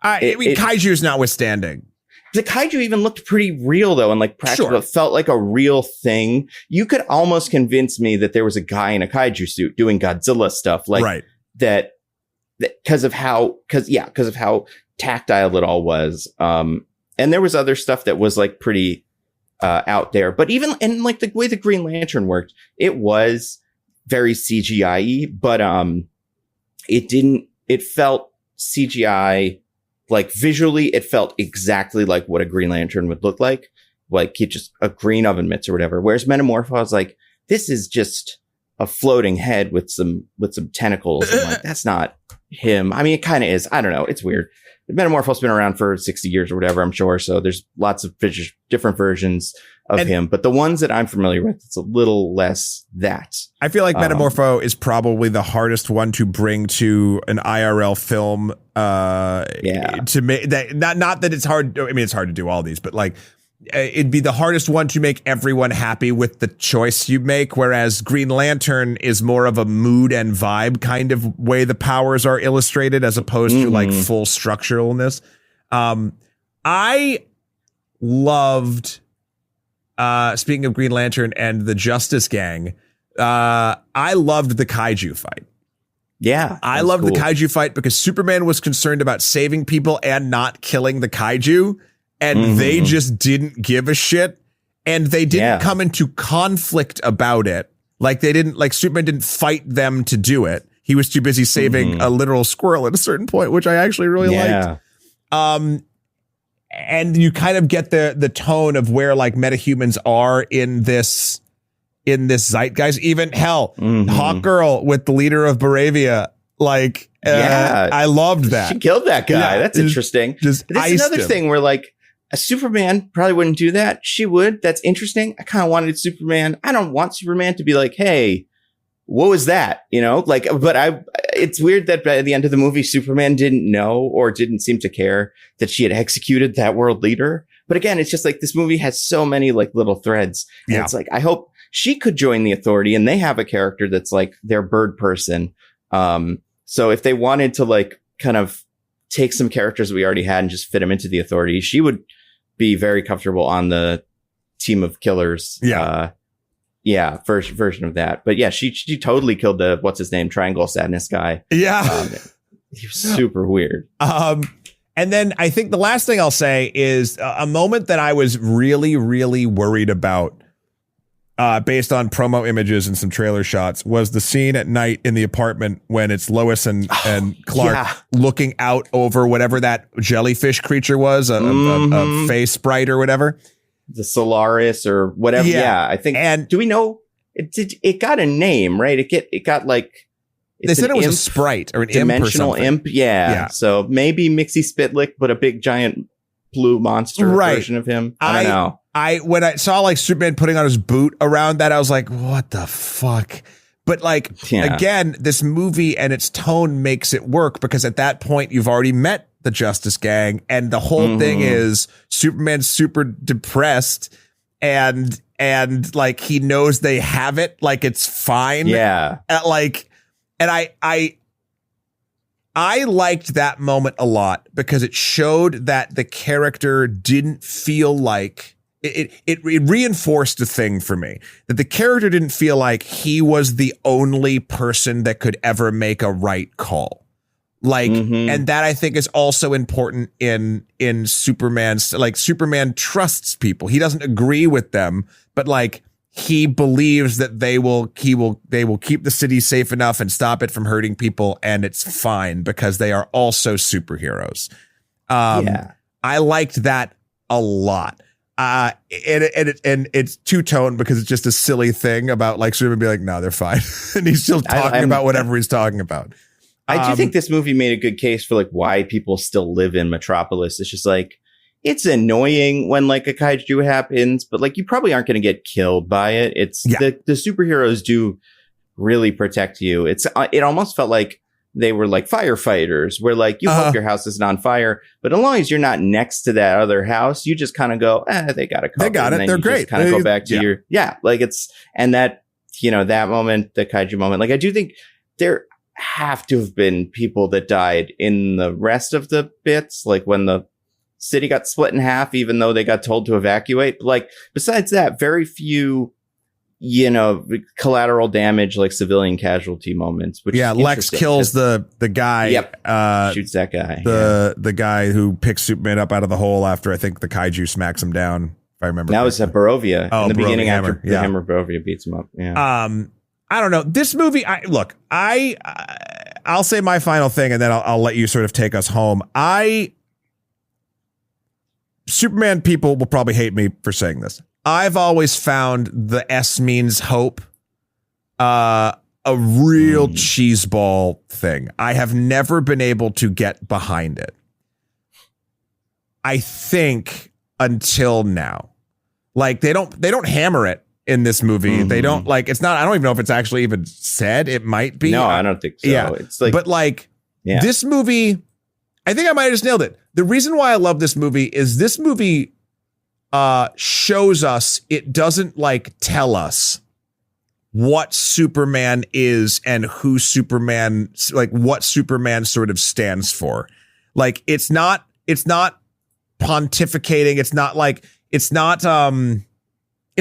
Kaiju's notwithstanding. The kaiju even looked pretty real though, and like practical. It felt like a real thing. You could almost convince me that there was a guy in a kaiju suit doing Godzilla stuff, like that because of how tactile it all was. And there was other stuff that was like pretty out there, but even and like the way the Green Lantern worked, it was very CGI-y, but it felt CGI. Like visually, it felt exactly like what a Green Lantern would look like just a green oven mitts or whatever. Whereas Metamorpho, I was like, this is just a floating head with some tentacles. And like, that's not him. I mean, it kind of is. I don't know. It's weird. Metamorpho's been around for 60 years or whatever, I'm sure. So there's lots of different versions of him. But the ones that I'm familiar with, it's a little less that. I feel like Metamorpho is probably the hardest one to bring to an IRL film. To make that, not that it's hard. I mean, it's hard to do all these, but like it'd be the hardest one to make everyone happy with the choice you make. Whereas Green Lantern is more of a mood and vibe kind of way the powers are illustrated as opposed to like full structuralness. I loved, speaking of Green Lantern and the Justice Gang, I loved the kaiju fight. Yeah, I loved the kaiju fight because Superman was concerned about saving people and not killing the kaiju. And they just didn't give a shit. And they didn't come into conflict about it Like Superman didn't fight them to do it. He was too busy saving a literal squirrel at a certain point, which I actually really liked. And you kind of get the tone of where like metahumans are in this zeitgeist. Even Hawk Girl with the leader of Baravia. Like, I loved that. She killed that guy. Yeah, that's interesting. Just this is another thing where like a Superman probably wouldn't do that. She would. That's interesting. I kind of wanted Superman. I don't want Superman to be like, hey, what was that? You know, like, but it's weird that by the end of the movie, Superman didn't know or didn't seem to care that she had executed that world leader. But again, it's just like this movie has so many like little threads. And it's like, I hope she could join the Authority, and they have a character that's like their bird person. So if they wanted to like kind of take some characters we already had and just fit them into the Authority, she would be very comfortable on the team of killers. Version of that. But yeah, she totally killed the what's his name Triangle of Sadness guy. He was super weird. And then I think the last thing I'll say is a moment that I was really, really worried about, based on promo images and some trailer shots, was the scene at night in the apartment when it's Lois and Clark looking out over whatever that jellyfish creature was, a face sprite or whatever. The Solaris or whatever. Yeah, I think. And do we know it got a name, right? It got like, they said it was a sprite or an dimensional imp. Yeah. So maybe Mixie Spitlick, but a big giant blue monster version of him. I don't know. When I saw like Superman putting on his boot around that, I was like, what the fuck? But like, again, this movie and its tone makes it work because at that point you've already met the Justice Gang, and the whole thing is Superman's super depressed and like he knows they have it, like it's fine. Yeah. And I liked that moment a lot because it showed that the character didn't feel like it reinforced the thing for me that the character didn't feel like he was the only person that could ever make a right call. Like, and that I think is also important in Superman's, like Superman trusts people. He doesn't agree with them, but like he believes that they will keep the city safe enough and stop it from hurting people. And it's fine because they are also superheroes. I liked that a lot. And it's two-tone because it's just a silly thing about like Superman be like, no, they're fine. And he's still talking about whatever he's talking about. I do think this movie made a good case for like why people still live in Metropolis. It's just like, it's annoying when like a kaiju happens, but like you probably aren't going to get killed by it. It's the superheroes do really protect you. It almost felt like they were like firefighters where like you hope your house isn't on fire, but as long as you're not next to that other house, you just kind of go, they got it. They got it. They're great. Kind of go back to like it's, and that, that moment, the kaiju moment, like I do think there have to have been people that died in the rest of the bits, like when the city got split in half, even though they got told to evacuate. But like, besides that, very few, collateral damage, like civilian casualty moments. Which Lex kills the guy. Shoots that guy. The guy who picks Superman up out of the hole after I think the kaiju smacks him down. If I remember. That was at Barovia in the beginning after the hammer Barovia beats him up. Yeah. I don't know. This movie, I'll say my final thing and then I'll let you sort of take us home. Superman people will probably hate me for saying this. I've always found the S means hope a real cheeseball thing. I have never been able to get behind it. I think until now. Like they don't hammer it in this movie. They don't like, it's not, I don't even know if it's actually even said. It might be. No, I don't think so. Yeah. It's like, but like this movie, I think I might have just nailed it. The reason why I love this movie is this movie shows us, it doesn't like tell us what Superman is and who Superman, like what Superman sort of stands for. Like it's not pontificating. It's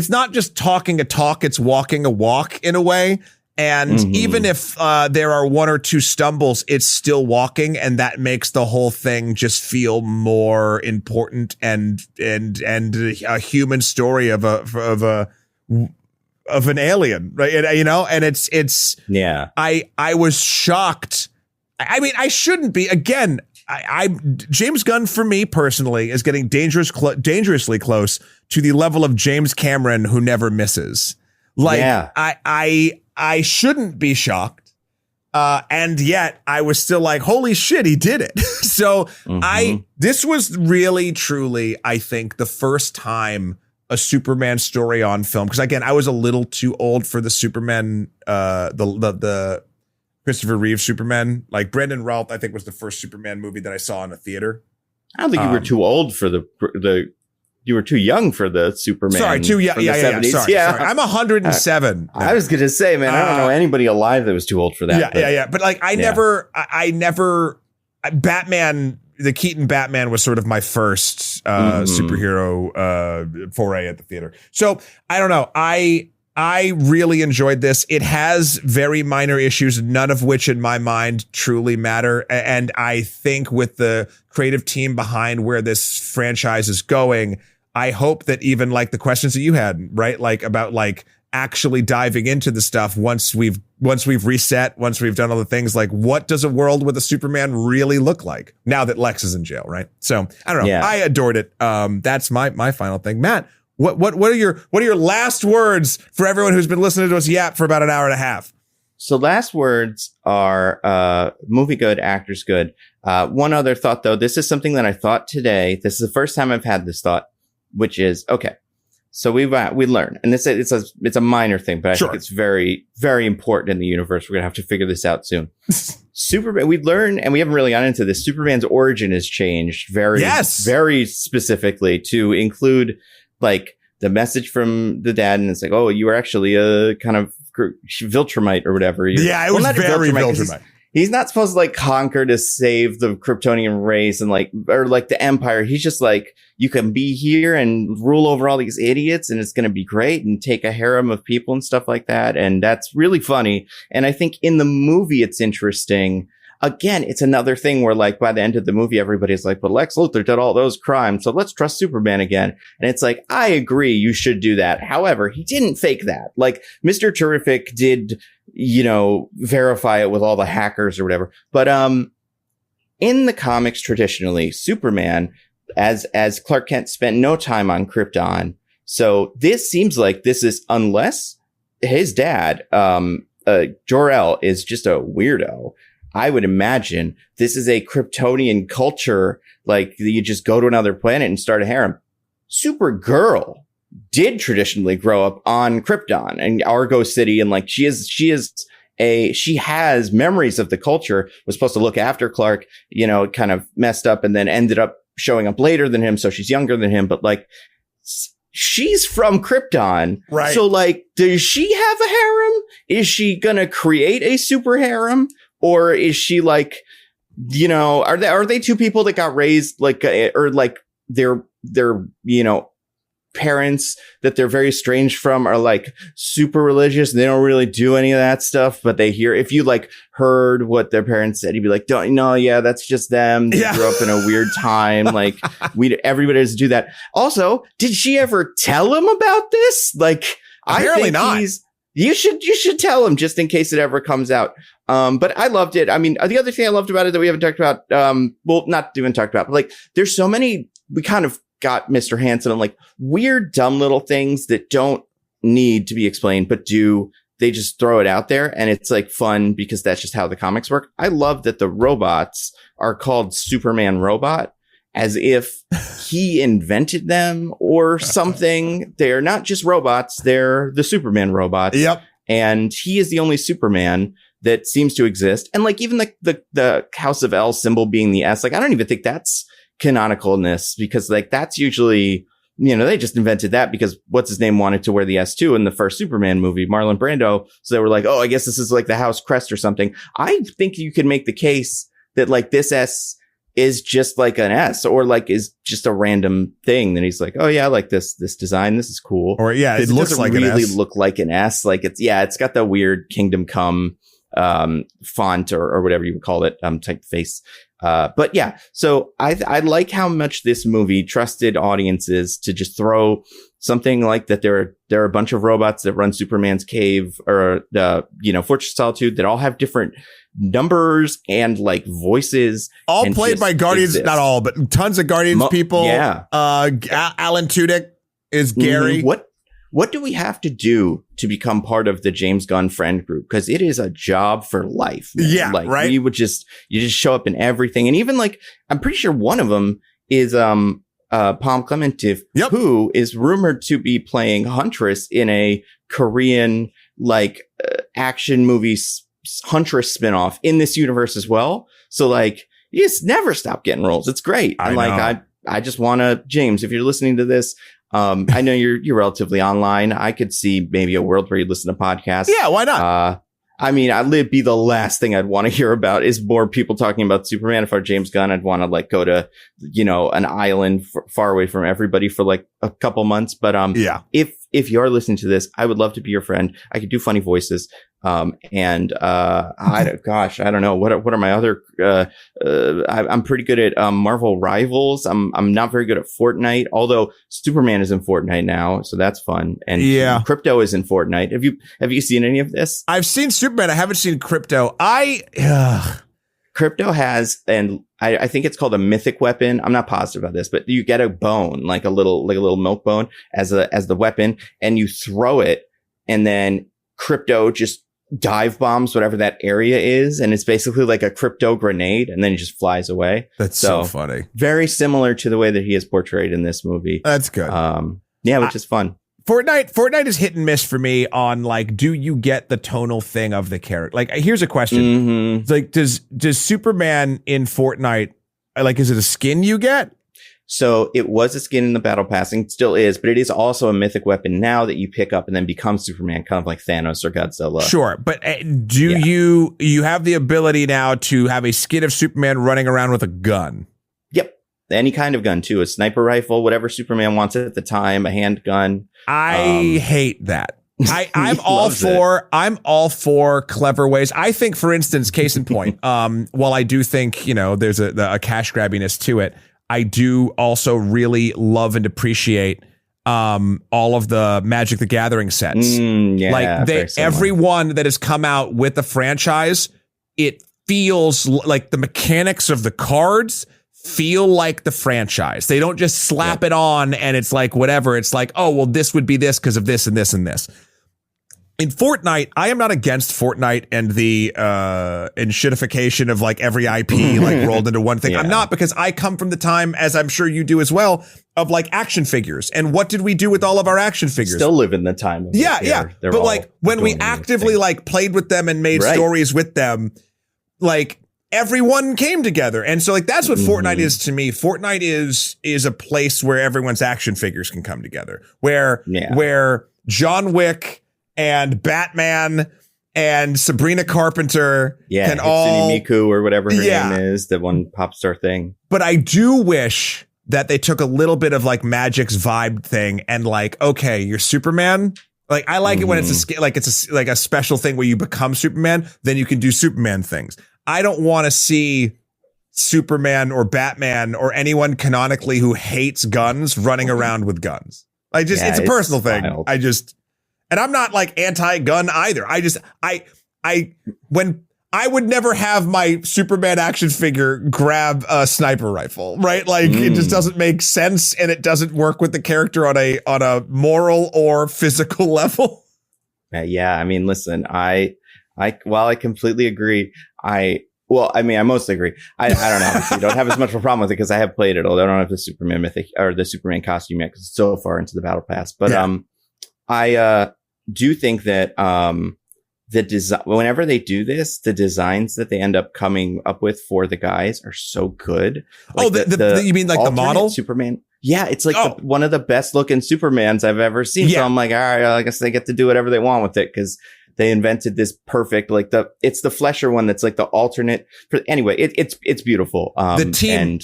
not just talking a talk, it's walking a walk in a way. And even if there are one or two stumbles, it's still walking. And that makes the whole thing just feel more important and a human story of a of an alien, right? And, you know, and it's yeah. I was shocked. I mean, I shouldn't be. Again, I James Gunn for me personally is getting dangerously close to the level of James Cameron who never misses. Like I shouldn't be shocked. And yet I was still like, holy shit, he did it. So this was really, truly, I think, the first time a Superman story on film. Because again, I was a little too old for the Superman, the Christopher Reeve Superman. Like Brandon Routh, I think, was the first Superman movie that I saw in a theater. I don't think you were too old for you were too young for the Superman. Sorry, too young. Yeah. Sorry. I'm 107. I was going to say, man, I don't know anybody alive that was too old for that. Yeah. But like, I never, Batman, the Keaton Batman was sort of my first superhero foray at the theater. So I don't know. I really enjoyed this. It has very minor issues, none of which in my mind truly matter. And I think with the creative team behind where this franchise is going, I hope that even like the questions that you had, right? Like about like actually diving into the stuff once we've reset, once we've done all the things, like what does a world with a Superman really look like now that Lex is in jail, right? So I don't know. Yeah. I adored it. That's my final thing. Matt, what are your last words for everyone who's been listening to us yap for about an hour and a half? So last words are movie good, actors good. One other thought though, this is something that I thought today. This is the first time I've had this thought, which is okay. So we learn, and it's a minor thing, but I think it's very, very important in the universe. We're gonna have to figure this out soon. Superman, we learn, and we haven't really gotten into this. Superman's origin has changed very specifically to include like the message from the dad, and it's like, oh, you were actually a kind of Viltrumite or whatever. It was very Viltrumite. He's not supposed to like conquer to save the Kryptonian race and like, or like the Empire. He's just like, you can be here and rule over all these idiots and it's going to be great and take a harem of people and stuff like that. And that's really funny. And I think in the movie, it's interesting. Again, it's another thing where like by the end of the movie, everybody's like, but Lex Luthor did all those crimes. So let's trust Superman again. And it's like, I agree. You should do that. However, he didn't fake that. Like Mr. Terrific did, you know, verify it with all the hackers or whatever. But, in the comics, traditionally, Superman, as Clark Kent spent no time on Krypton. So this seems like this is, unless his dad, Jor-El is just a weirdo. I would imagine this is a Kryptonian culture. Like you just go to another planet and start a harem. Supergirl did traditionally grow up on Krypton and Argo City. And like she has memories of the culture, was supposed to look after Clark, you know, kind of messed up and then ended up showing up later than him. So she's younger than him, but like she's from Krypton. Right. So like, does she have a harem? Is she going to create a super harem? Or is she like, you know, are they two people that got raised like, or like their, you know, parents that they're very estranged from are like super religious and they don't really do any of that stuff, but they hear, if you like heard what their parents said, you'd be like, that's just them. They grew up in a weird time. Like everybody does do that. Also, did she ever tell him about this? Like, apparently not. You should tell him just in case it ever comes out. But I loved it. I mean, the other thing I loved about it that we haven't talked about, not even talked about, but like there's so many, we kind of got Mr. Hanson on like weird, dumb little things that don't need to be explained, but they just throw it out there. And it's like fun because that's just how the comics work. I love that the robots are called Superman Robot, as if he invented them or something. They're not just robots. They're the Superman robots. Yep. And he is the only Superman that seems to exist. And like even the House of L symbol being the S, like I don't even think that's canonicalness, because like that's usually, you know, they just invented that because what's his name wanted to wear the S2 in the first Superman movie, Marlon Brando. So they were like, oh, I guess this is like the house crest or something. I think you can make the case that like this S is just like an S, or like is just a random thing. Then he's like, oh yeah, I like this design. This is cool. Or yeah, it looks like really an S. Look like an S. Like it's got the weird Kingdom Come font or whatever you would call it, typeface. But yeah, so I like how much this movie trusted audiences to just throw something like that. There are a bunch of robots that run Superman's cave or Fortress of Solitude that all have different numbers and like voices, all played by Guardians. Exist. Not all, but tons of Guardians people. Yeah. Alan Tudyk is Gary. What do we have to do to become part of the James Gunn friend group? Because it is a job for life. Man. Yeah, like, right. You just show up in everything, and even like I'm pretty sure one of them is Palm Clementif, who is rumored to be playing Huntress in a Korean like action movie Huntress spinoff in this universe as well. So like, you just never stop getting roles. It's great. I just want to, James, if you're listening to this. I know you're relatively online. I could see maybe a world where you listen to podcasts. Yeah, why not? I'd be the last thing I'd want to hear about is more people talking about Superman. If I were James Gunn, I'd want to like go to, an island far away from everybody for like a couple months. But if you're listening to this, I would love to be your friend. I could do funny voices. I don't know. What are my other, I'm pretty good at, Marvel Rivals. I'm not very good at Fortnite, although Superman is in Fortnite now. So that's fun. And Crypto is in Fortnite. Have you seen any of this? I've seen Superman. I haven't seen Crypto. Crypto has, and I think it's called a mythic weapon. I'm not positive about this, but you get a bone, like a little milk bone as the weapon, and you throw it, and then Crypto just dive bombs whatever that area is, and it's basically like a crypto grenade, and then he just flies away. That's so funny. Very similar to the way that he is portrayed in this movie. That's good. Which is fun. Fortnite is hit and miss for me on like, do you get the tonal thing of the character? Like, here's a question. Mm-hmm. Like, does Superman in Fortnite, like, is it a skin you get? So it was a skin in the battle pass and still is, but it is also a mythic weapon now that you pick up and then become Superman, kind of like Thanos or Godzilla. Sure. But you have the ability now to have a skin of Superman running around with a gun? Yep. Any kind of gun too, a sniper rifle, whatever Superman wants at the time, a handgun. I hate that. I'm all for clever ways. I think, for instance, case in point, while I do think, there's a cash grabbiness to it, I do also really love and appreciate all of the Magic the Gathering sets. Everyone that has come out with the franchise, it feels like the mechanics of the cards feel like the franchise. They don't just slap it on and it's like whatever. It's like, oh, well, this would be this because of this and this and this. In Fortnite, I am not against Fortnite and the enshittification of like every IP like rolled into one thing. I'm not, because I come from the time, as I'm sure you do as well, of like action figures. And what did we do with all of our action figures? Still live in the time. But like when we actively like played with them and made stories with them, like everyone came together. And so like that's what Fortnite is to me. Fortnite is a place where everyone's action figures can come together, where John Wick and Batman and Sabrina Carpenter can all Miku or whatever her name is, the one pop star thing. But I do wish that they took a little bit of like Magic's vibe thing and like, okay, you're Superman. Like I like it when it's a special thing where you become Superman, then you can do Superman things. I don't want to see Superman or Batman or anyone canonically who hates guns running around with guns. It's a personal thing. And I'm not like anti-gun either. I would never have my Superman action figure grab a sniper rifle, right? Like it just doesn't make sense, and it doesn't work with the character on a moral or physical level. I mean, listen, while I completely agree, I mostly agree. I don't know. I don't have as much of a problem with it because I have played it, although I don't have the Superman mythic or the Superman costume yet because it's so far into the battle pass. But I do think that the design, whenever they do this, the designs that they end up coming up with for the guys are so good. Like you mean like the model Superman? Yeah, it's like one of the best looking Supermans I've ever seen. Yeah. So I'm like, all right, I guess they get to do whatever they want with it because they invented this perfect, like it's the Flesher one that's like the alternate. Anyway, it's beautiful. The team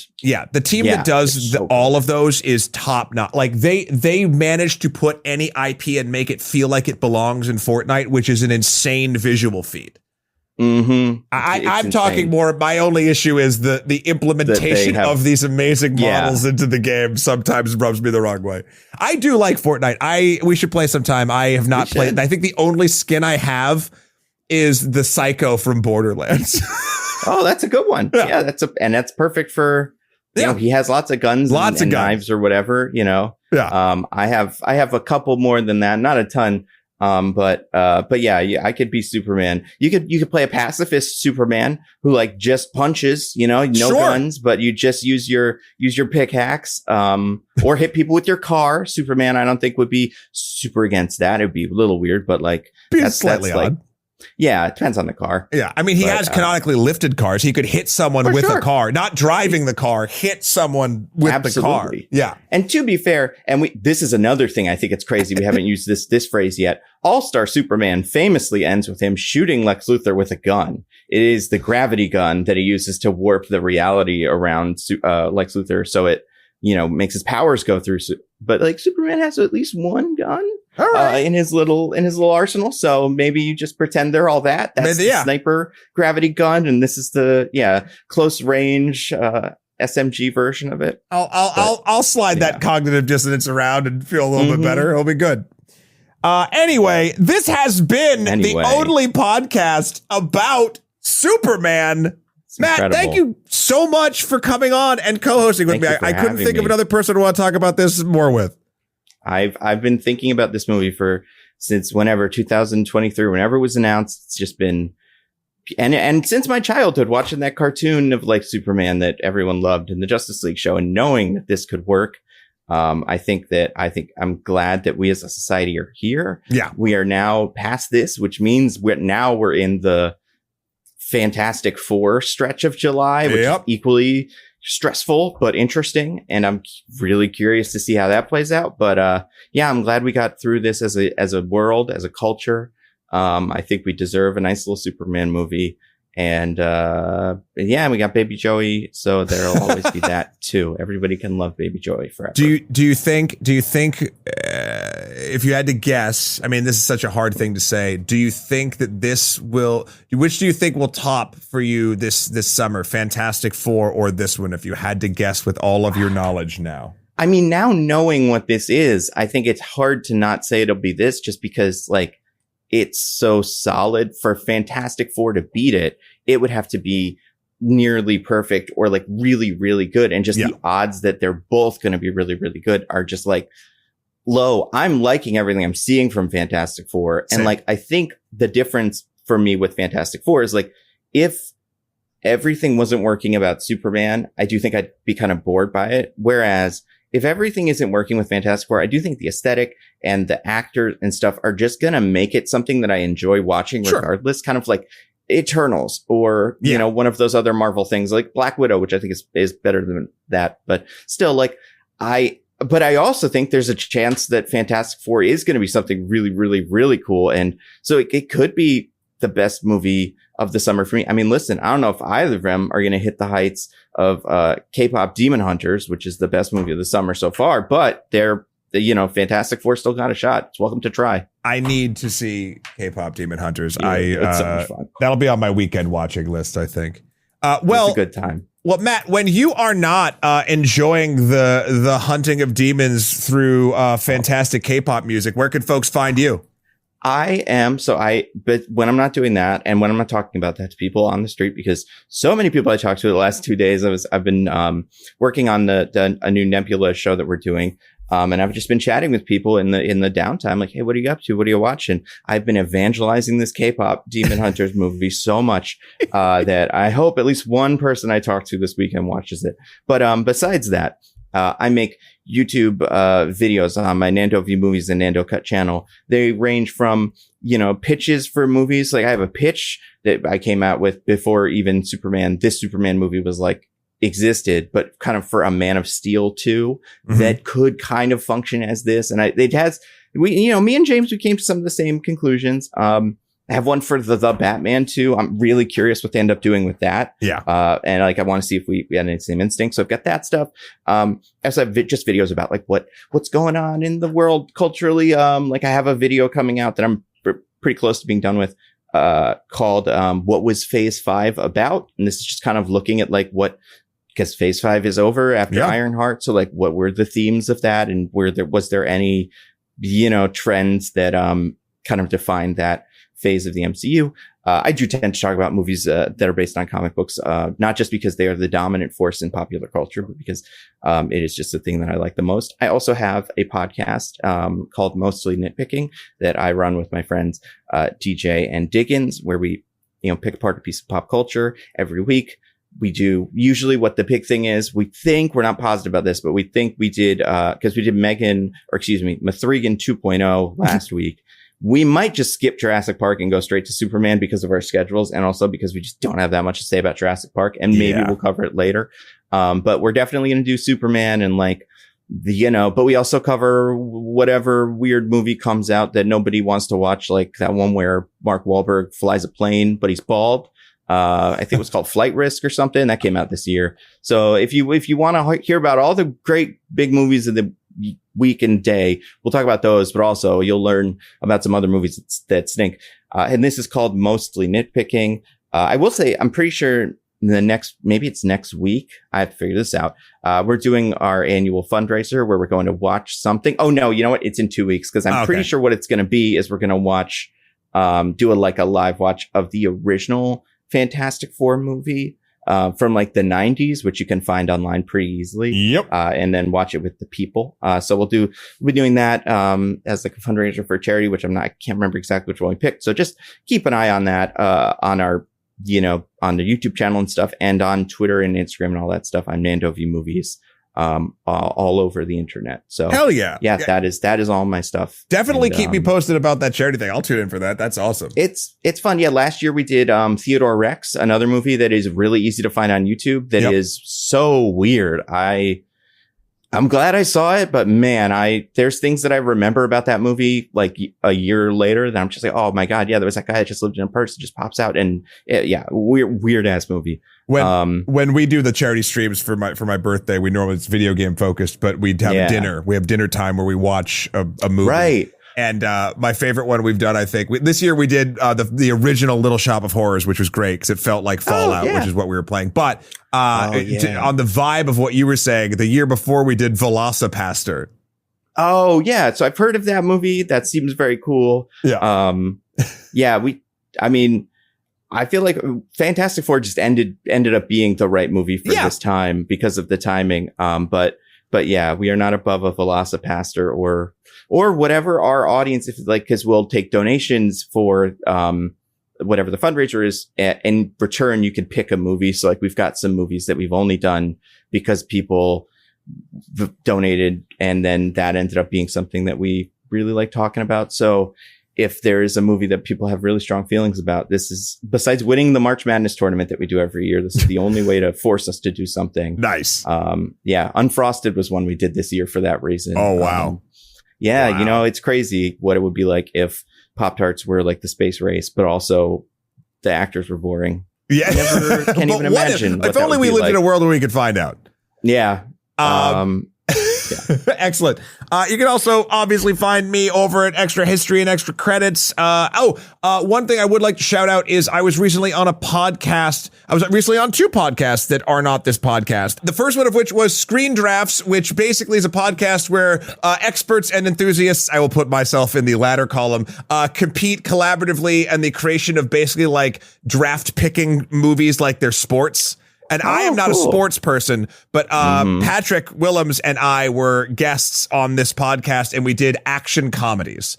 that does all of those is top notch. Like they managed to put any IP and make it feel like it belongs in Fortnite, which is an insane visual feat. Mm-hmm. I'm talking more. My only issue is the implementation of these amazing models into the game sometimes rubs me the wrong way. I do like Fortnite. We should play sometime. I have not played. I think the only skin I have is the Psycho from Borderlands. Oh, that's a good one. Yeah, that's perfect for. You know, he has lots of guns, and knives or whatever. You know. Yeah. I have a couple more than that, not a ton. But yeah, I could be Superman. You could play a pacifist Superman who like just punches, you know, guns, but you just use your pickaxe, or hit people with your car. Superman, I don't think would be super against that. It'd be a little weird, but like that's slightly odd. Like, yeah, it depends on the car. Yeah, I mean, he has canonically lifted cars. He could hit someone with a car, not driving the car, hit someone with the car. Yeah. And to be fair, this is another thing I think it's crazy. We haven't used this phrase yet. All-Star Superman famously ends with him shooting Lex Luthor with a gun. It is the gravity gun that he uses to warp the reality around Lex Luthor, so it, you know, makes his powers go through. But like Superman has at least one gun in his little arsenal. So maybe you just pretend they're all that. That's the sniper gravity gun, and this is the close range SMG version of it. I'll slide that cognitive dissonance around and feel a little bit better. It'll be good. Anyway, this has been the only podcast about Superman. Matt, incredible. Thank you so much for coming on and co-hosting with me. I couldn't think of another person to want to talk about this more with. I've been thinking about this movie since whenever 2023, whenever it was announced. It's just been and since my childhood, watching that cartoon of like Superman that everyone loved in the Justice League show, and knowing that this could work. I think I'm glad that we as a society are here. Yeah, we are now past this, which means we're in the Fantastic Four stretch of July, which is equally stressful but interesting, and I'm really curious to see how that plays out. But I'm glad we got through this as a world, as a culture. I think we deserve a nice little Superman movie, and we got Baby Joey, so there'll always be that too. Everybody can love Baby Joey forever. Do you think if you had to guess, I mean, this is such a hard thing to say, do you think that which do you think will top for you this summer, Fantastic Four or this one, if you had to guess with all of your knowledge now? I mean, now knowing what this is, I think it's hard to not say it'll be this, just because like it's so solid. For Fantastic Four to beat it, it would have to be nearly perfect or like really, really good. And just the odds that they're both going to be really, really good are just like low. I'm liking everything I'm seeing from Fantastic Four. Same. And like, I think the difference for me with Fantastic Four is like, if everything wasn't working about Superman, I do think I'd be kind of bored by it. Whereas if everything isn't working with Fantastic Four, I do think the aesthetic and the actors and stuff are just going to make it something that I enjoy watching regardless. Kind of like Eternals or, you know, one of those other Marvel things like Black Widow, which I think is better than that. But still, like, but I also think there's a chance that Fantastic Four is going to be something really, really, really cool. And so it could be the best movie of the summer for me. I mean, listen, I don't know if either of them are going to hit the heights of K-pop Demon Hunters, which is the best movie of the summer so far, but Fantastic Four still got a shot. It's welcome to try. I need to see K-pop Demon Hunters. Yeah, it's so much fun. That'll be on my weekend watching list, I think. It's a good time. Well, Matt, when you are not enjoying the hunting of demons through fantastic K-pop music, where can folks find you? I am. But when I'm not doing that, and when I'm not talking about that to people on the street, because so many people I talked to the last 2 days, I've been working on a new Nebula show that we're doing. And I've just been chatting with people in the downtime, like, hey, what are you up to? What are you watching? I've been evangelizing this K-pop Demon Hunters movie so much that I hope at least one person I talk to this weekend watches it. But besides that, I make YouTube videos on my Nando View Movies and Nando Cut channel. They range from, pitches for movies. Like I have a pitch that I came out with before even this Superman movie was like existed, but kind of for a Man of Steel 2 that could kind of function as this. And me and James, we came to some of the same conclusions. I have one for the Batman 2. I'm really curious what they end up doing with that. Yeah. And like, I want to see if we had any same instinct. So I've got that stuff. I also have just videos about like what's going on in the world culturally. Like I have a video coming out that I'm pretty close to being done with, called What Was Phase 5 About? And this is just kind of looking at like because Phase 5 is over after Ironheart. So like what were the themes of that? And was there any, trends that kind of defined that phase of the MCU? I do tend to talk about movies that are based on comic books, not just because they are the dominant force in popular culture, but because it is just the thing that I like the most. I also have a podcast called Mostly Nitpicking that I run with my friends DJ and Diggins, where we pick apart a piece of pop culture every week. We do usually what the big thing is. We think, we're not positive about this, but we think we did, because we did Mithrigan 2.0 last week. We might just skip Jurassic Park and go straight to Superman because of our schedules, and also because we just don't have that much to say about Jurassic Park, and maybe we'll cover it later. But we're definitely going to do Superman and but we also cover whatever weird movie comes out that nobody wants to watch, like that one where Mark Wahlberg flies a plane, but he's bald. I think it was called Flight Risk or something that came out this year. So if you want to hear about all the great big movies of the week and day, we'll talk about those, but also you'll learn about some other movies that stink. And this is called Mostly Nitpicking. I will say, I'm pretty sure maybe it's next week. I have to figure this out. We're doing our annual fundraiser where we're going to watch something. Oh no, you know what? It's in 2 weeks, because I'm pretty sure what it's going to be is we're going to watch, do a live watch of the original Fantastic Four movie from like the 90s, which you can find online pretty easily. Yep. And then watch it with the people. So we'll be doing that as like a fundraiser for charity, which I can't remember exactly which one we picked. So just keep an eye on that on our on the YouTube channel and stuff, and on Twitter and Instagram and all that stuff. I'm Nando V Movies. All over the internet. So hell yeah. That is all my stuff. Definitely keep me posted about that charity thing. I'll tune in for that. That's awesome. It's fun. Yeah. Last year we did Theodore Rex, another movie that is really easy to find on YouTube that is so weird. I'm glad I saw it, but man, there's things that I remember about that movie like a year later that I'm just like, oh my God, yeah, there was that guy that just lived in a purse that just pops out, and weird ass movie. When we do the charity streams for my birthday, we normally it's video game focused, but we have dinner. We have dinner time where we watch a movie. Right. And my favorite one we've done, I think, this year we did the original Little Shop of Horrors, which was great because it felt like Fallout, which is what we were playing. But on the vibe of what you were saying, the year before we did Velocipaster. Oh, yeah. So I've heard of that movie. That seems very cool. Yeah. I feel like Fantastic Four just ended up being the right movie for this time because of the timing. But yeah, we are not above a Velocipaster or whatever our audience, because we'll take donations for whatever the fundraiser is. In return, you can pick a movie. So like we've got some movies that we've only done because people donated, and then that ended up being something that we really like talking about. So if there is a movie that people have really strong feelings about, this is, besides winning the March Madness tournament that we do every year, this is the only way to force us to do something. Nice. Unfrosted was one we did this year for that reason. Oh, wow. Wow. It's crazy what it would be like if Pop-Tarts were like the space race, but also the actors were boring. Yeah. I can't even imagine. If only we lived in a world where we could find out. Yeah. Excellent. You can also obviously find me over at Extra History and Extra Credits. One thing I would like to shout out is I was recently on a podcast. I was recently on two podcasts that are not this podcast. The first one of which was Screen Drafts, which basically is a podcast where experts and enthusiasts, I will put myself in the latter column, compete collaboratively in the creation of basically like draft picking movies like they're sports. And I am not a sports person, but Patrick Willems and I were guests on this podcast, and we did action comedies.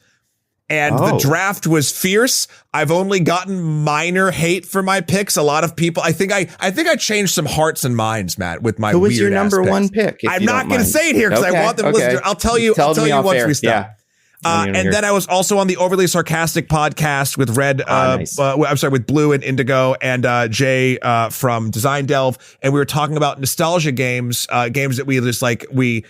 And the draft was fierce. I've only gotten minor hate for my picks. A lot of people, I think I changed some hearts and minds, Matt, with my weird ass picks. Who was your number one pick? I'm not going to say it here because I want them to listen. I'll tell you once we stop. Yeah. And then I was also on the Overly Sarcastic podcast with with Blue and Indigo and Jay from Design Delve, and we were talking about nostalgia games, games that we just like we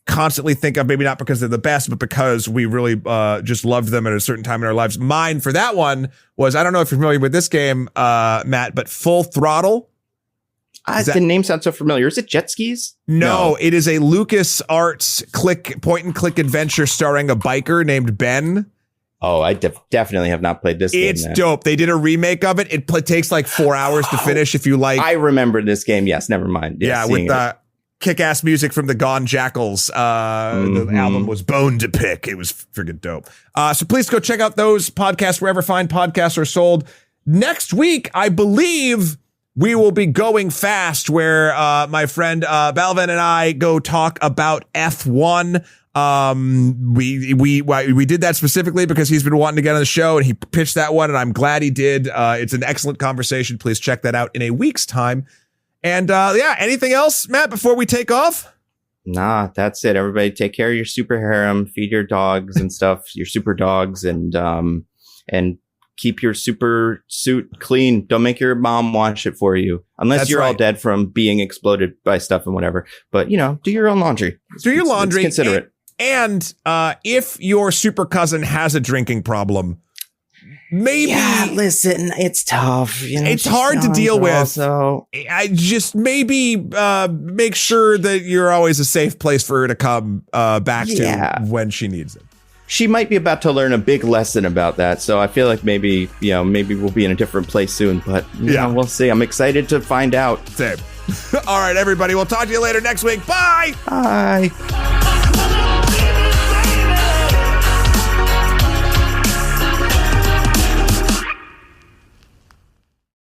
constantly think of, maybe not because they're the best, but because we really just loved them at a certain time in our lives. Mine for that one was, I don't know if you're familiar with this game, Matt, but Full Throttle. The name sounds so familiar. Is it jet skis? No, it is a LucasArts point and click adventure starring a biker named Ben. Oh, I definitely have not played this game. It's dope. They did a remake of it. It takes like 4 hours to finish if you like. I remember this game. Yes, never mind. Yeah, with the kick-ass music from the Gone Jackals. The album was Bone to Pick. It was friggin' dope. So please go check out those podcasts wherever fine podcasts are sold. Next week, I believe we will be going fast, where my friend Balvin and I go talk about F1. We did that specifically because he's been wanting to get on the show, and he pitched that one, and I'm glad he did. It's an excellent conversation. Please check that out in a week's time. And yeah, anything else, Matt, before we take off? Nah, that's it. Everybody take care of your super harem, feed your dogs and stuff, your super dogs, and keep your super suit clean. Don't make your mom wash it for you, unless you're all dead from being exploded by stuff and whatever. But, do your own laundry. Do your laundry. Consider it. And if your super cousin has a drinking problem, maybe listen, it's tough. It's hard to deal with. So I just maybe make sure that you're always a safe place for her to come back to when she needs it. She might be about to learn a big lesson about that. So I feel like maybe we'll be in a different place soon. But we'll see. I'm excited to find out. Same. All right, everybody. We'll talk to you later next week. Bye. Bye.